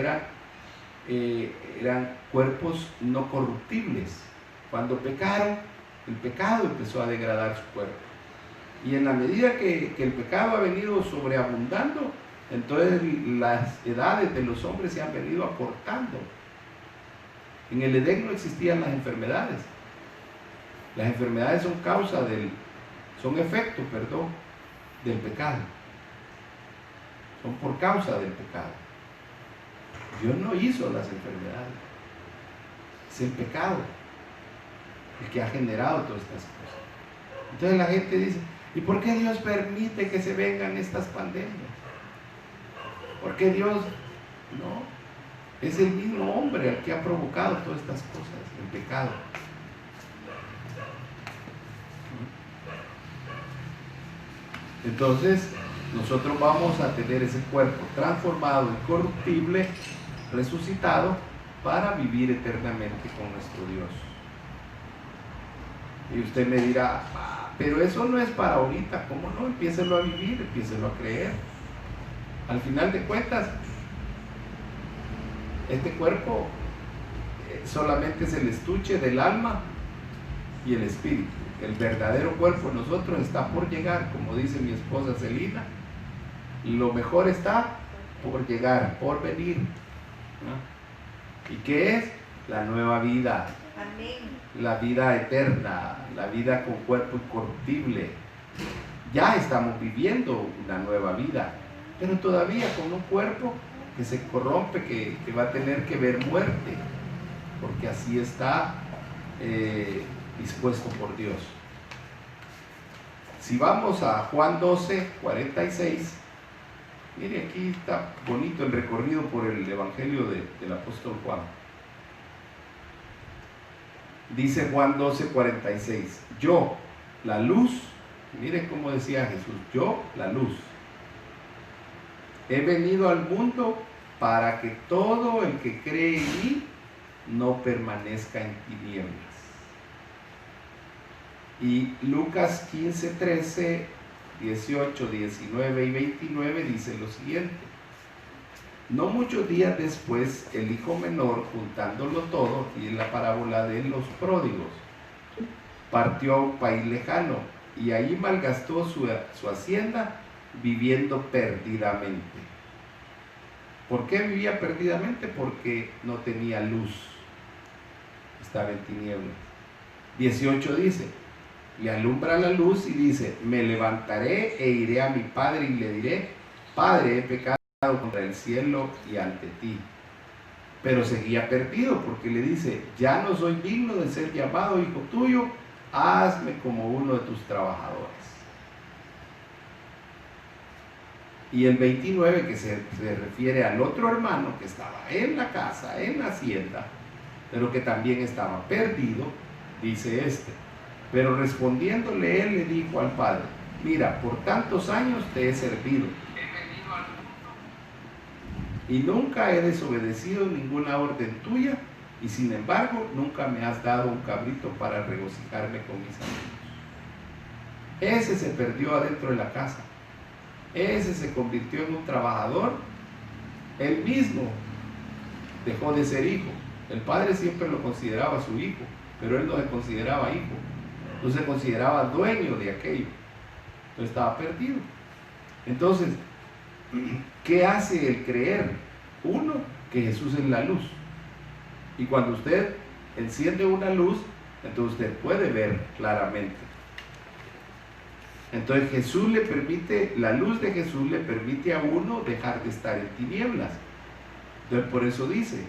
eran cuerpos no corruptibles. Cuando pecaron, el pecado empezó a degradar su cuerpo. Y en la medida que el pecado ha venido sobreabundando, entonces las edades de los hombres se han venido acortando. En el Edén no existían las enfermedades. Las enfermedades son efecto del pecado. Son por causa del pecado. Dios no hizo las enfermedades. Es el pecado el que ha generado todas estas cosas. Entonces la gente dice: ¿y por qué Dios permite que se vengan estas pandemias? ¿Por qué Dios? No, es el mismo hombre el que ha provocado todas estas cosas, el pecado. Entonces nosotros vamos a tener ese cuerpo transformado, incorruptible, resucitado, para vivir eternamente con nuestro Dios. Y usted me dirá: pero eso no es para ahorita. ¿Cómo no? Empiécelo a vivir, empiécelo a creer. Al final de cuentas, este cuerpo solamente es el estuche del alma y el espíritu. El verdadero cuerpo en nosotros está por llegar, como dice mi esposa Celina. Lo mejor está por llegar, por venir, ¿no? ¿Y qué es? La nueva vida. Amén. La vida eterna, la vida con cuerpo incorruptible. Ya estamos viviendo una nueva vida, pero todavía con un cuerpo que se corrompe, que va a tener que ver muerte, porque así está dispuesto por Dios. Si vamos a Juan 12, 46, mire, aquí está bonito el recorrido por el Evangelio del apóstol Juan. Dice Juan 12, 46, yo, la luz, mire cómo decía Jesús, yo, la luz, he venido al mundo para que todo el que cree en mí no permanezca en tinieblas. Y Lucas 15, 13, 18, 19 y 29 dice lo siguiente: no muchos días después, el hijo menor, juntándolo todo, y en la parábola de los pródigos, partió a un país lejano y ahí malgastó su hacienda viviendo perdidamente. ¿Por qué vivía perdidamente? Porque no tenía luz, estaba en tinieblas. 18 dice, le alumbra la luz y dice, me levantaré e iré a mi padre y le diré, Padre, he pecado contra el cielo y ante ti. Pero seguía perdido porque le dice, ya no soy digno de ser llamado hijo tuyo, hazme como uno de tus trabajadores. Y el 29, que se refiere al otro hermano que estaba en la casa, en la hacienda, pero que también estaba perdido, dice este, pero respondiéndole él le dijo al padre, mira, por tantos años te he servido, y nunca he desobedecido ninguna orden tuya, y sin embargo nunca me has dado un cabrito para regocijarme con mis amigos. Ese se perdió adentro de la casa, ese se convirtió en un trabajador, él mismo dejó de ser hijo. El padre siempre lo consideraba su hijo, pero él no se consideraba hijo, no se consideraba dueño de aquello, no estaba perdido. Entonces, ¿qué hace el creer? Uno, que Jesús es la luz. Y cuando usted enciende una luz, entonces usted puede ver claramente. Entonces Jesús le permite, la luz de Jesús le permite a uno dejar de estar en tinieblas. Entonces por eso dice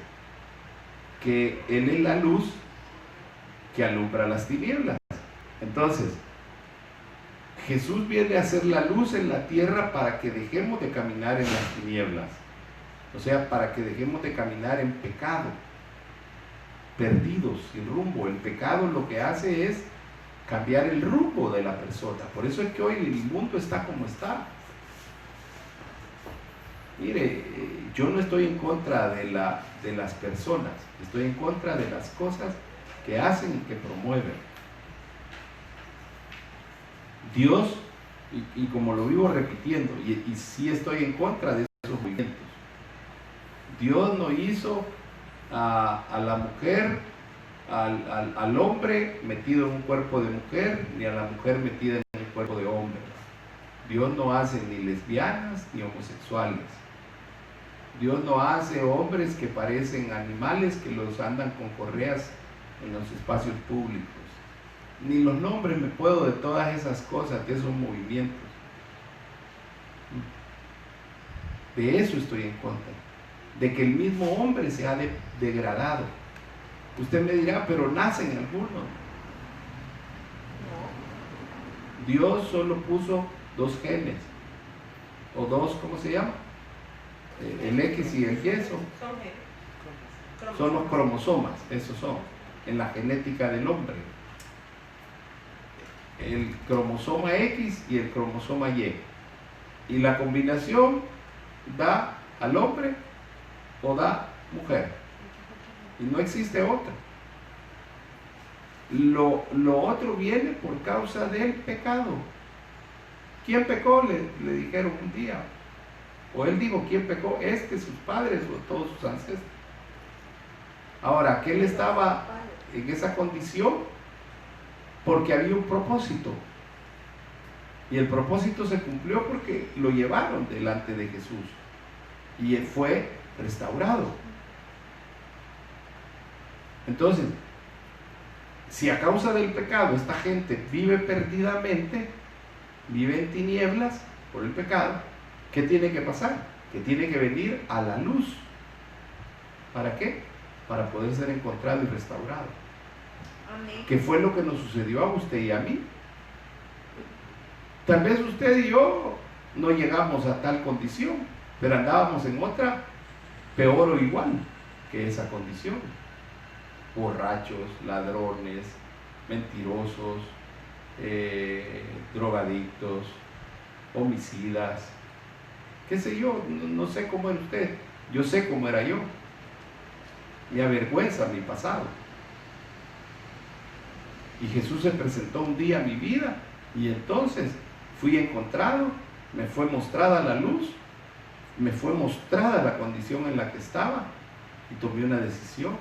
que Él es la luz que alumbra las tinieblas. Entonces, Jesús viene a ser la luz en la tierra para que dejemos de caminar en las tinieblas. O sea, para que dejemos de caminar en pecado, perdidos, sin rumbo. El pecado lo que hace es cambiar el rumbo de la persona. Por eso es que hoy el mundo está como está. Mire, yo no estoy en contra de las personas, estoy en contra de las cosas que hacen y que promueven. Dios, y como lo vivo repitiendo, y sí estoy en contra de esos movimientos. Dios no hizo a la mujer, al hombre metido en un cuerpo de mujer, ni a la mujer metida en un cuerpo de hombre. Dios no hace ni lesbianas ni homosexuales. Dios no hace hombres que parecen animales que los andan con correas en los espacios públicos. Ni los nombres me puedo de todas esas cosas, de esos movimientos. De eso estoy en contra. De que el mismo hombre se ha degradado. Usted me dirá, pero nacen algunos. Dios solo puso 2 genes. O 2, ¿cómo se llama? El X y el Y son los cromosomas, esos son, en la genética del hombre. El cromosoma X y el cromosoma Y. Y la combinación da al hombre o da mujer. Y no existe otra. Lo otro viene por causa del pecado. ¿Quién pecó? Le dijeron un día. O él dijo, ¿quién pecó? Sus padres o todos sus ancestros. Ahora, que él estaba en esa condición porque había un propósito. Y el propósito se cumplió porque lo llevaron delante de Jesús. Y él fue restaurado. Entonces, si a causa del pecado esta gente vive perdidamente, vive en tinieblas por el pecado, ¿qué tiene que pasar? Que tiene que venir a la luz. ¿Para qué? Para poder ser encontrado y restaurado. Amén. ¿Qué fue lo que nos sucedió a usted y a mí? Tal vez usted y yo no llegamos a tal condición, pero andábamos en otra peor o igual que esa condición. Borrachos, ladrones, mentirosos, drogadictos, homicidas, qué sé yo, no sé cómo era usted, yo sé cómo era yo. Me avergüenza mi pasado. Y Jesús se presentó un día a mi vida y entonces fui encontrado, me fue mostrada la luz, me fue mostrada la condición en la que estaba y tomé una decisión.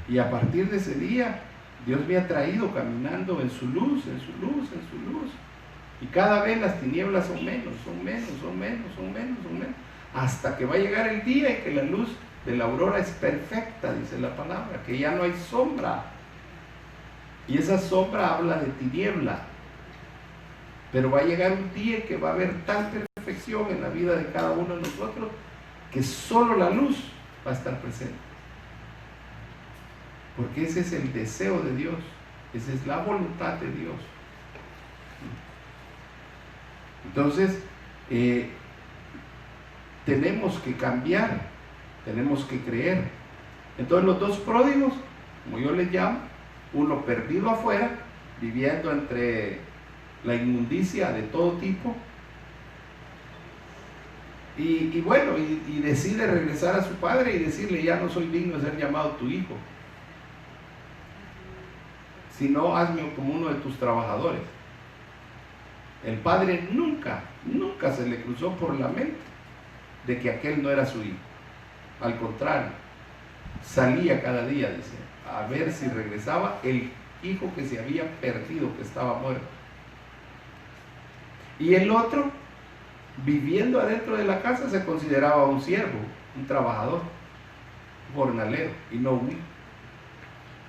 Y a partir de ese día Dios me ha traído caminando en su luz, en su luz, en su luz. Y cada vez las tinieblas son menos, son menos, son menos, son menos, son menos. Hasta que va a llegar el día en que la luz de la aurora es perfecta, dice la palabra, que ya no hay sombra. Y esa sombra habla de tiniebla. Pero va a llegar un día que va a haber tal perfección en la vida de cada uno de nosotros que solo la luz va a estar presente. Porque ese es el deseo de Dios, esa es la voluntad de Dios. Entonces, tenemos que cambiar, tenemos que creer. Entonces los dos pródigos, como yo les llamo, uno perdido afuera, viviendo entre la inmundicia de todo tipo, y bueno, y decide regresar a su padre y decirle: ya no soy digno de ser llamado tu hijo, sino hazme como uno de tus trabajadores. El padre nunca se le cruzó por la mente de que aquel no era su hijo. Al contrario, salía cada día, dice, a ver si regresaba el hijo que se había perdido, que estaba muerto. Y el otro, viviendo adentro de la casa, se consideraba un siervo, un trabajador, un jornalero, y no un hijo.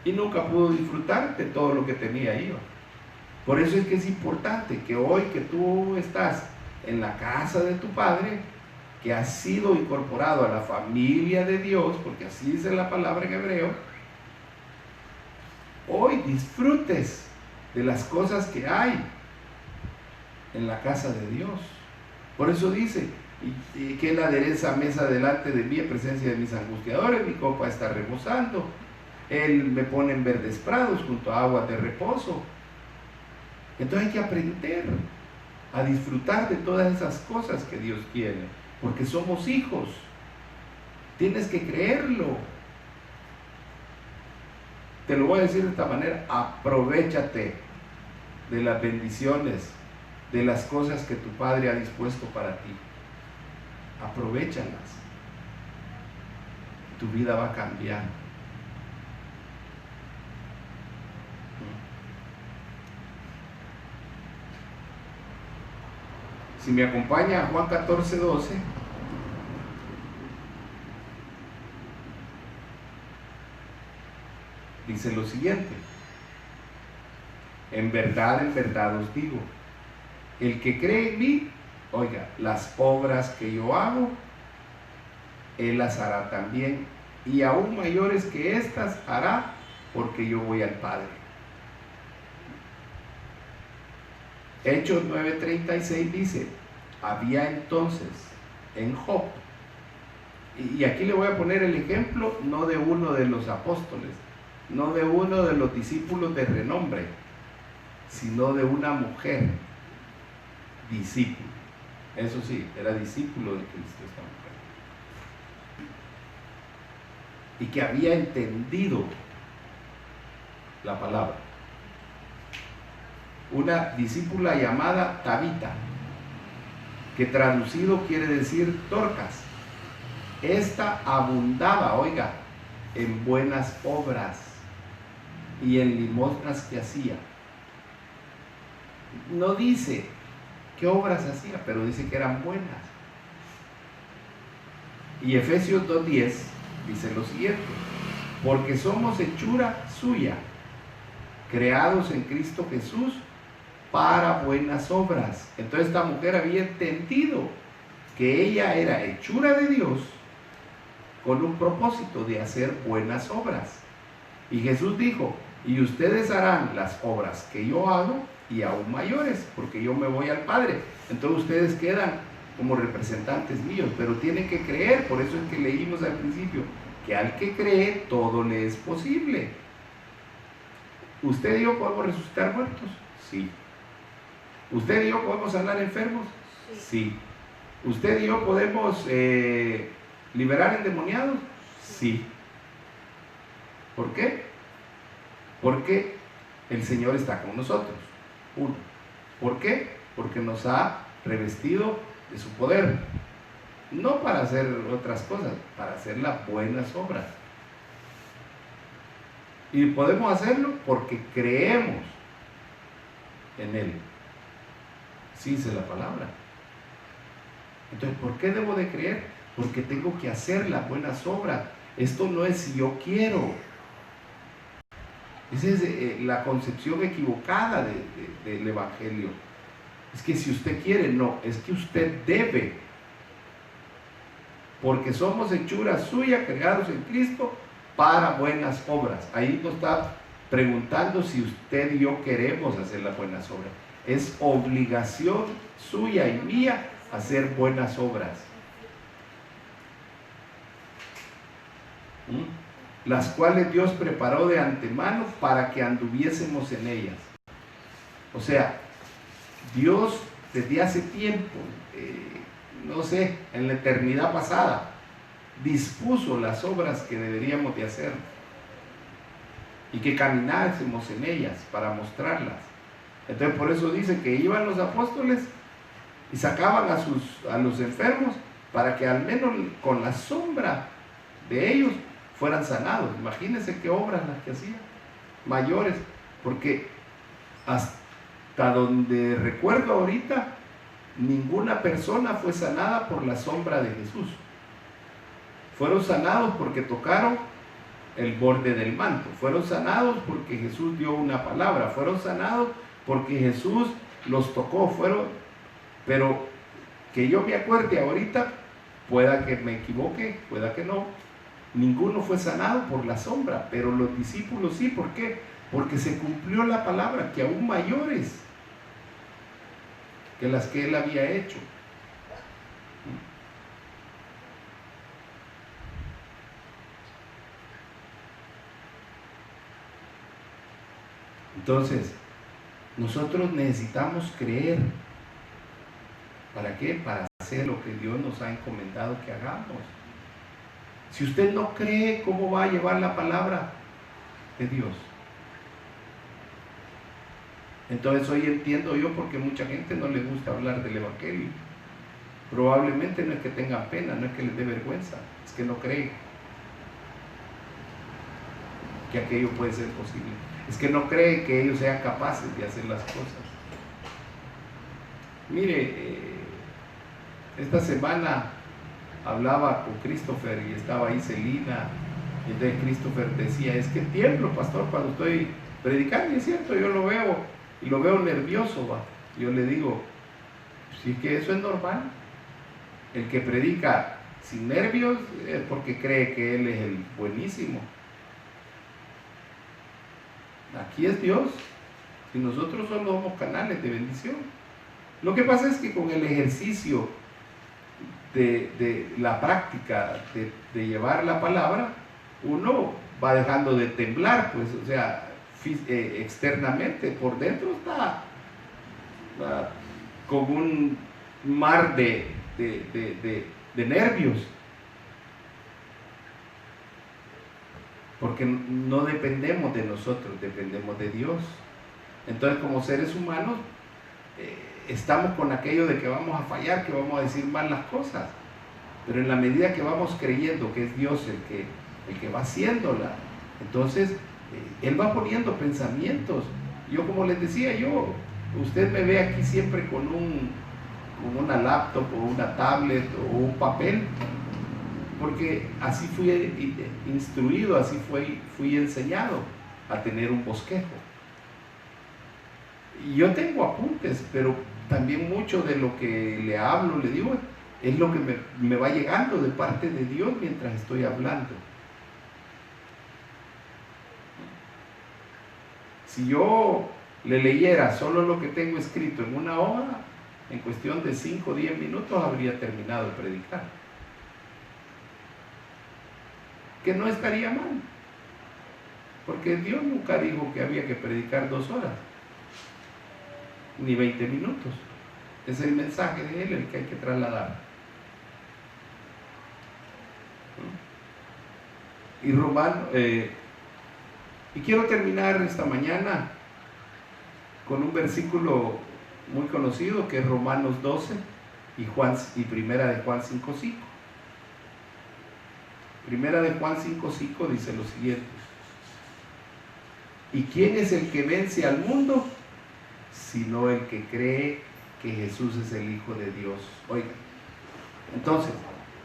Y nunca pudo disfrutar de todo lo que tenía ahí. Por eso es que es importante que hoy que tú estás en la casa de tu padre, que has sido incorporado a la familia de Dios, porque así dice la palabra en hebreo, hoy disfrutes de las cosas que hay en la casa de Dios. Por eso dice: y que Él adereza mesa delante de mí en presencia de mis angustiadores, mi copa está rebosando, Él me pone en verdes prados junto a aguas de reposo. Entonces hay que aprender a disfrutar de todas esas cosas que Dios quiere, porque somos hijos. Tienes que creerlo. Te lo voy a decir de esta manera: aprovéchate de las bendiciones, de las cosas que tu Padre ha dispuesto para ti. Aprovéchalas. Tu vida va a cambiar. Si me acompaña a Juan 14:12, dice lo siguiente: en verdad os digo, el que cree en mí, oiga, las obras que yo hago, él las hará también, y aún mayores que estas hará, porque yo voy al Padre. Hechos 9:36 dice: había entonces en Job, y aquí le voy a poner el ejemplo no de uno de los apóstoles, no de uno de los discípulos de renombre, sino de una mujer discípulo. Eso sí, era discípulo de Cristo esta mujer, y que había entendido la palabra. Una discípula llamada Tabita, que traducido quiere decir Dorcas. Esta abundaba, oiga, en buenas obras y en limosnas que hacía. No dice qué obras hacía, pero dice que eran buenas. Y Efesios 2:10 dice lo siguiente: porque somos hechura suya, creados en Cristo Jesús para buenas obras. Entonces esta mujer había entendido que ella era hechura de Dios con un propósito de hacer buenas obras. Y Jesús dijo: y ustedes harán las obras que yo hago y aún mayores, porque yo me voy al Padre. Entonces ustedes quedan como representantes míos, pero tienen que creer. Por eso es que leímos al principio que al que cree todo le es posible. ¿Usted y yo podemos resucitar muertos? Sí. ¿Usted y yo podemos sanar enfermos? Sí. ¿Usted y yo podemos liberar endemoniados? Sí. ¿Por qué? Porque el Señor está con nosotros. Uno. ¿Por qué? Porque nos ha revestido de su poder. No para hacer otras cosas, para hacer las buenas obras. Y podemos hacerlo porque creemos en Él. Sí dice la palabra. Entonces, ¿por qué debo de creer? Porque tengo que hacer las buenas obras. Esto no es si yo quiero. Esa es la concepción equivocada del Evangelio. Es que si usted quiere, no, es que usted debe. Porque somos hechuras suyas, creados en Cristo para buenas obras. Ahí nos está preguntando si usted y yo queremos hacer las buenas obras. Es obligación suya y mía hacer buenas obras. Las cuales Dios preparó de antemano para que anduviésemos en ellas. O sea, Dios desde hace tiempo, no sé, en la eternidad pasada, dispuso las obras que deberíamos de hacer y que caminásemos en ellas para mostrarlas. Entonces por eso dice que iban los apóstoles y sacaban a los enfermos para que al menos con la sombra de ellos fueran sanados. Imagínense qué obras las que hacían, mayores, porque hasta donde recuerdo ahorita, ninguna persona fue sanada por la sombra de Jesús. Fueron sanados porque tocaron el borde del manto, fueron sanados porque Jesús dio una palabra, fueron sanados porque Jesús los tocó, pero que yo me acuerde ahorita, pueda que me equivoque, pueda que no, ninguno fue sanado por la sombra, pero los discípulos sí. ¿Por qué? Porque se cumplió la palabra, que aún mayores que las que él había hecho. Entonces, nosotros necesitamos creer. ¿Para qué? Para hacer lo que Dios nos ha encomendado que hagamos. Si usted no cree, ¿cómo va a llevar la palabra de Dios? Entonces hoy entiendo yo por qué mucha gente no le gusta hablar del Evangelio. Probablemente no es que tengan pena, no es que les dé vergüenza, es que no creen que aquello puede ser posible. Es que no creen que ellos sean capaces de hacer las cosas. Mire, esta semana hablaba con Christopher y estaba ahí Celina, y entonces Christopher decía, es que tiemblo, pastor, cuando estoy predicando. Y es cierto, yo lo veo, y lo veo nervioso, ¿va? Yo le digo, sí, que eso es normal. El que predica sin nervios es porque cree que él es el buenísimo. Aquí es Dios, y nosotros solo somos canales de bendición. Lo que pasa es que con el ejercicio de la práctica de llevar la palabra, uno va dejando de temblar, pues, o sea, externamente, por dentro está como un mar de nervios, porque no dependemos de nosotros, dependemos de Dios. Entonces, como seres humanos, estamos con aquello de que vamos a fallar, que vamos a decir mal las cosas, pero en la medida que vamos creyendo que es Dios el que va haciéndola, entonces Él va poniendo pensamientos. Yo, como les decía, usted me ve aquí siempre con una laptop o una tablet o un papel, porque así fui instruido, así fui enseñado a tener un bosquejo. Y yo tengo apuntes, pero también mucho de lo que le hablo, le digo, es lo que me va llegando de parte de Dios mientras estoy hablando. Si yo le leyera solo lo que tengo escrito en una hoja, en cuestión de 5 o 10 minutos habría terminado de predicar. Que no estaría mal, porque Dios nunca dijo que había que predicar 2 horas, ni 20 minutos. Es el mensaje de Él el que hay que trasladar. Y quiero terminar esta mañana con un versículo muy conocido que es Romanos 12 y Primera de Juan 5:5. Primera de Juan 5:5 dice lo siguiente: ¿Y quién es el que vence al mundo? Sino el que cree que Jesús es el Hijo de Dios. Oiga, entonces,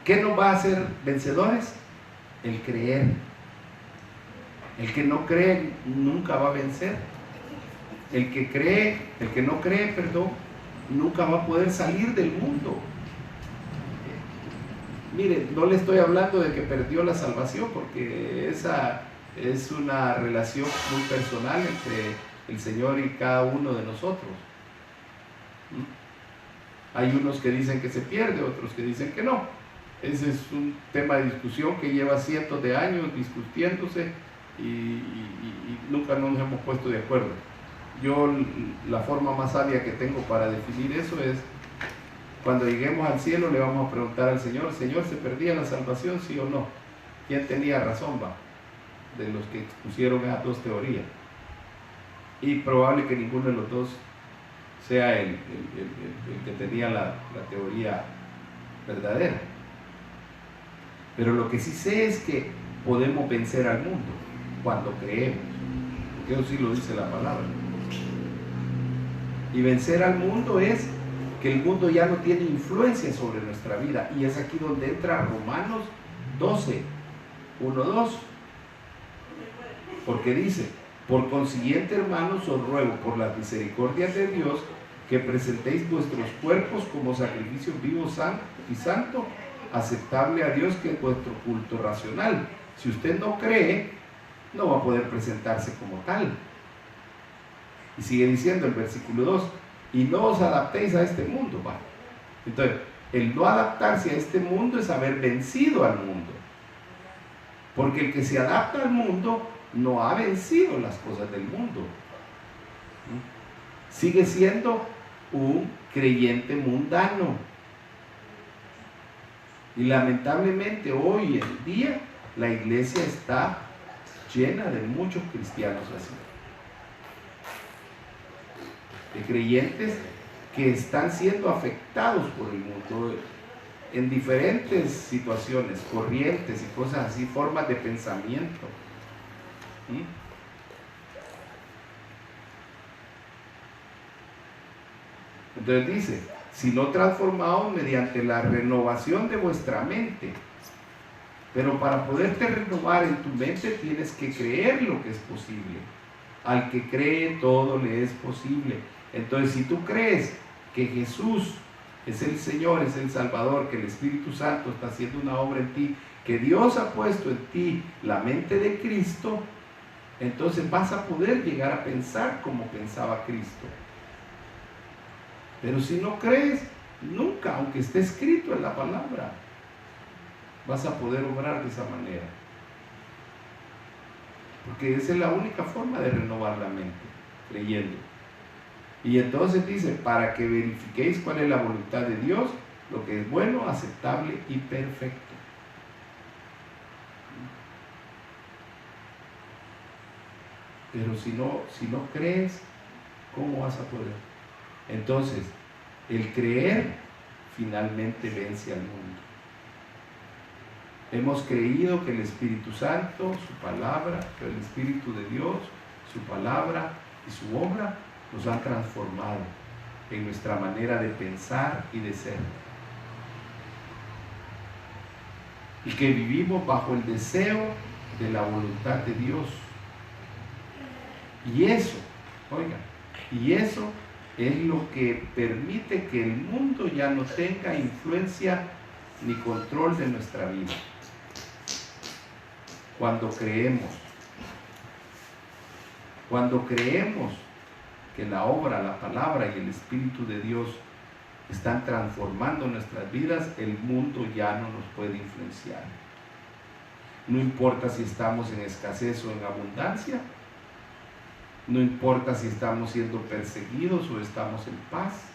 ¿qué nos va a hacer vencedores? El creer. El que no cree nunca va a vencer. El que no cree, nunca va a poder salir del mundo. Mire, no le estoy hablando de que perdió la salvación, porque esa es una relación muy personal entre el Señor y cada uno de nosotros. Hay unos que dicen que se pierde, otros que dicen que no. Ese es un tema de discusión que lleva cientos de años discutiéndose y nunca nos hemos puesto de acuerdo. Yo, la forma más sabia que tengo para definir eso es: cuando lleguemos al cielo le vamos a preguntar al Señor: Señor, ¿se perdía la salvación, sí o no? ¿Quién tenía razón, va? De los que expusieron esas dos teorías. Y probable que ninguno de los dos sea el que tenía la teoría verdadera. Pero lo que sí sé es que podemos vencer al mundo cuando creemos, porque eso sí lo dice la palabra. Y vencer al mundo es que el mundo ya no tiene influencia sobre nuestra vida. Y es aquí donde entra Romanos 12, 1-2. Porque dice: por consiguiente, hermanos, os ruego por las misericordias de Dios que presentéis vuestros cuerpos como sacrificio vivo y santo, aceptable a Dios, que es vuestro culto racional. Si usted no cree, no va a poder presentarse como tal. Y sigue diciendo el versículo 2: y no os adaptéis a este mundo, ¿va? Entonces, el no adaptarse a este mundo es haber vencido al mundo. Porque el que se adapta al mundo no ha vencido las cosas del mundo. Sigue siendo un creyente mundano. Y lamentablemente hoy en día la iglesia está llena de muchos cristianos así. De creyentes que están siendo afectados por el mundo en diferentes situaciones, corrientes y cosas así, formas de pensamiento. Entonces dice: sino transformados mediante la renovación de vuestra mente. Pero para poderte renovar en tu mente tienes que creer lo que es posible. Al que cree, todo le es posible. Entonces, si tú crees que Jesús es el Señor, es el Salvador, que el Espíritu Santo está haciendo una obra en ti, que Dios ha puesto en ti la mente de Cristo, entonces vas a poder llegar a pensar como pensaba Cristo. Pero si no crees, nunca, aunque esté escrito en la palabra, vas a poder obrar de esa manera. Porque esa es la única forma de renovar la mente, creyendo. Y entonces dice: para que verifiquéis cuál es la voluntad de Dios, lo que es bueno, aceptable y perfecto. Pero si no crees, ¿cómo vas a poder? Entonces, el creer finalmente vence al mundo. Hemos creído que el Espíritu Santo, su palabra, que el Espíritu de Dios, su palabra y su obra nos han transformado en nuestra manera de pensar y de ser. Y que vivimos bajo el deseo de la voluntad de Dios. Y eso, oiga, y eso es lo que permite que el mundo ya no tenga influencia ni control de nuestra vida. Cuando creemos que la obra, la palabra y el Espíritu de Dios están transformando nuestras vidas, el mundo ya no nos puede influenciar. No importa si estamos en escasez o en abundancia, no importa si estamos siendo perseguidos o estamos en paz,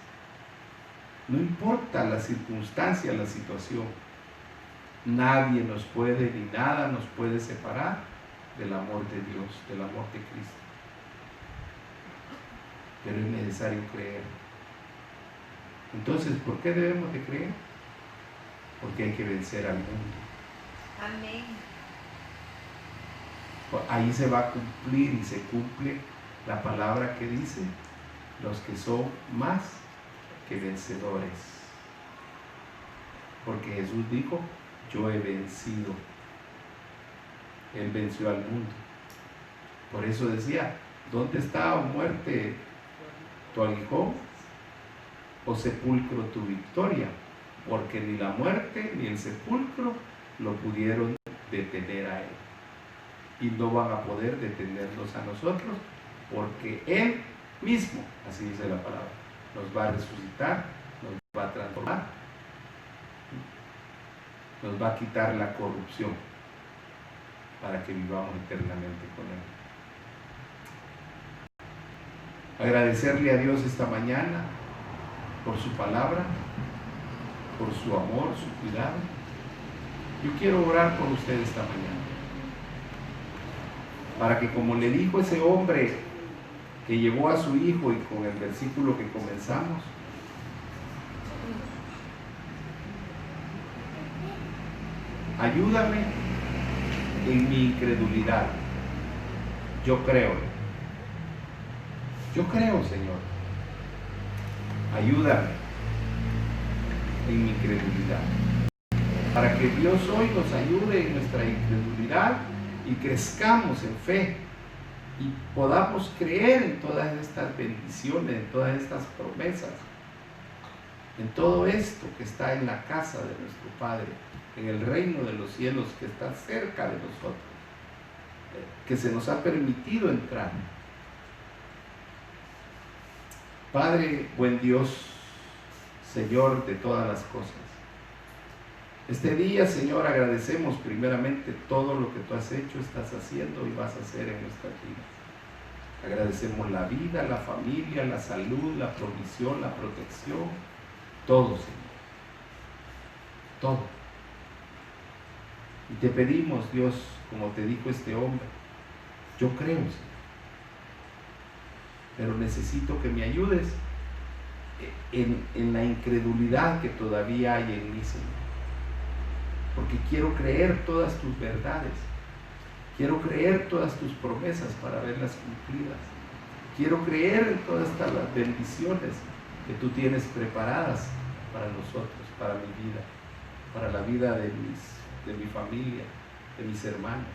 no importa la circunstancia, la situación, nadie nos puede ni nada nos puede separar del amor de Dios, del amor de Cristo. Pero es necesario creer. Entonces, ¿por qué debemos de creer? Porque hay que vencer al mundo. Amén. Ahí se va a cumplir y se cumple la palabra que dice, los que son más que vencedores. Porque Jesús dijo, yo he vencido. Él venció al mundo. Por eso decía, ¿dónde está, oh muerte, tu aguijón, o sepulcro, tu victoria? Porque ni la muerte ni el sepulcro lo pudieron detener a él. Y no van a poder detenernos a nosotros, porque él mismo, así dice la palabra, nos va a resucitar, nos va a transformar, nos va a quitar la corrupción para que vivamos eternamente con él. Agradecerle a Dios esta mañana por su palabra, por su amor, su cuidado. Yo quiero orar por usted esta mañana, para que, como le dijo ese hombre que llevó a su hijo, y con el versículo que comenzamos, ayúdame en mi incredulidad. Yo creo, Señor, ayúdame en mi incredulidad, para que Dios hoy nos ayude en nuestra incredulidad y crezcamos en fe y podamos creer en todas estas bendiciones, en todas estas promesas, en todo esto que está en la casa de nuestro Padre, en el reino de los cielos que está cerca de nosotros, que se nos ha permitido entrar. Padre, buen Dios, Señor de todas las cosas, este día, Señor, agradecemos primeramente todo lo que tú has hecho, estás haciendo y vas a hacer en nuestras vidas. Agradecemos la vida, la familia, la salud, la provisión, la protección, todo, Señor, todo. Y te pedimos, Dios, como te dijo este hombre, yo creo, Señor, pero necesito que me ayudes en la incredulidad que todavía hay en mí, Señor. Porque quiero creer todas tus verdades, quiero creer todas tus promesas para verlas cumplidas, quiero creer en todas estas bendiciones que tú tienes preparadas para nosotros, para mi vida, para la vida de mi familia, de mis hermanos.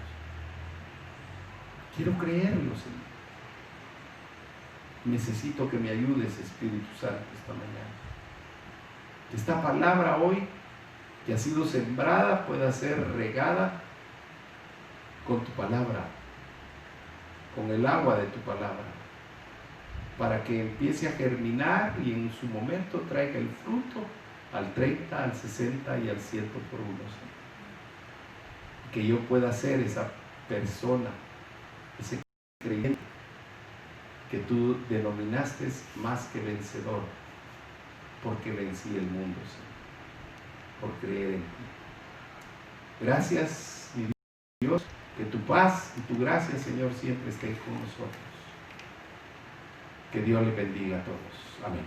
Quiero creerlo, Señor. Necesito que me ayudes, Espíritu Santo, esta mañana. Que esta palabra hoy, que ha sido sembrada, pueda ser regada con tu palabra, con el agua de tu palabra, para que empiece a germinar y en su momento traiga el fruto al 30, al 60 y al 100 por uno. Que yo pueda ser esa persona, ese creyente que tú denominaste más que vencedor, porque vencí el mundo, Señor, por creer en ti. Gracias, mi Dios, que tu paz y tu gracia, Señor, siempre estén con nosotros. Que Dios le bendiga a todos. Amén.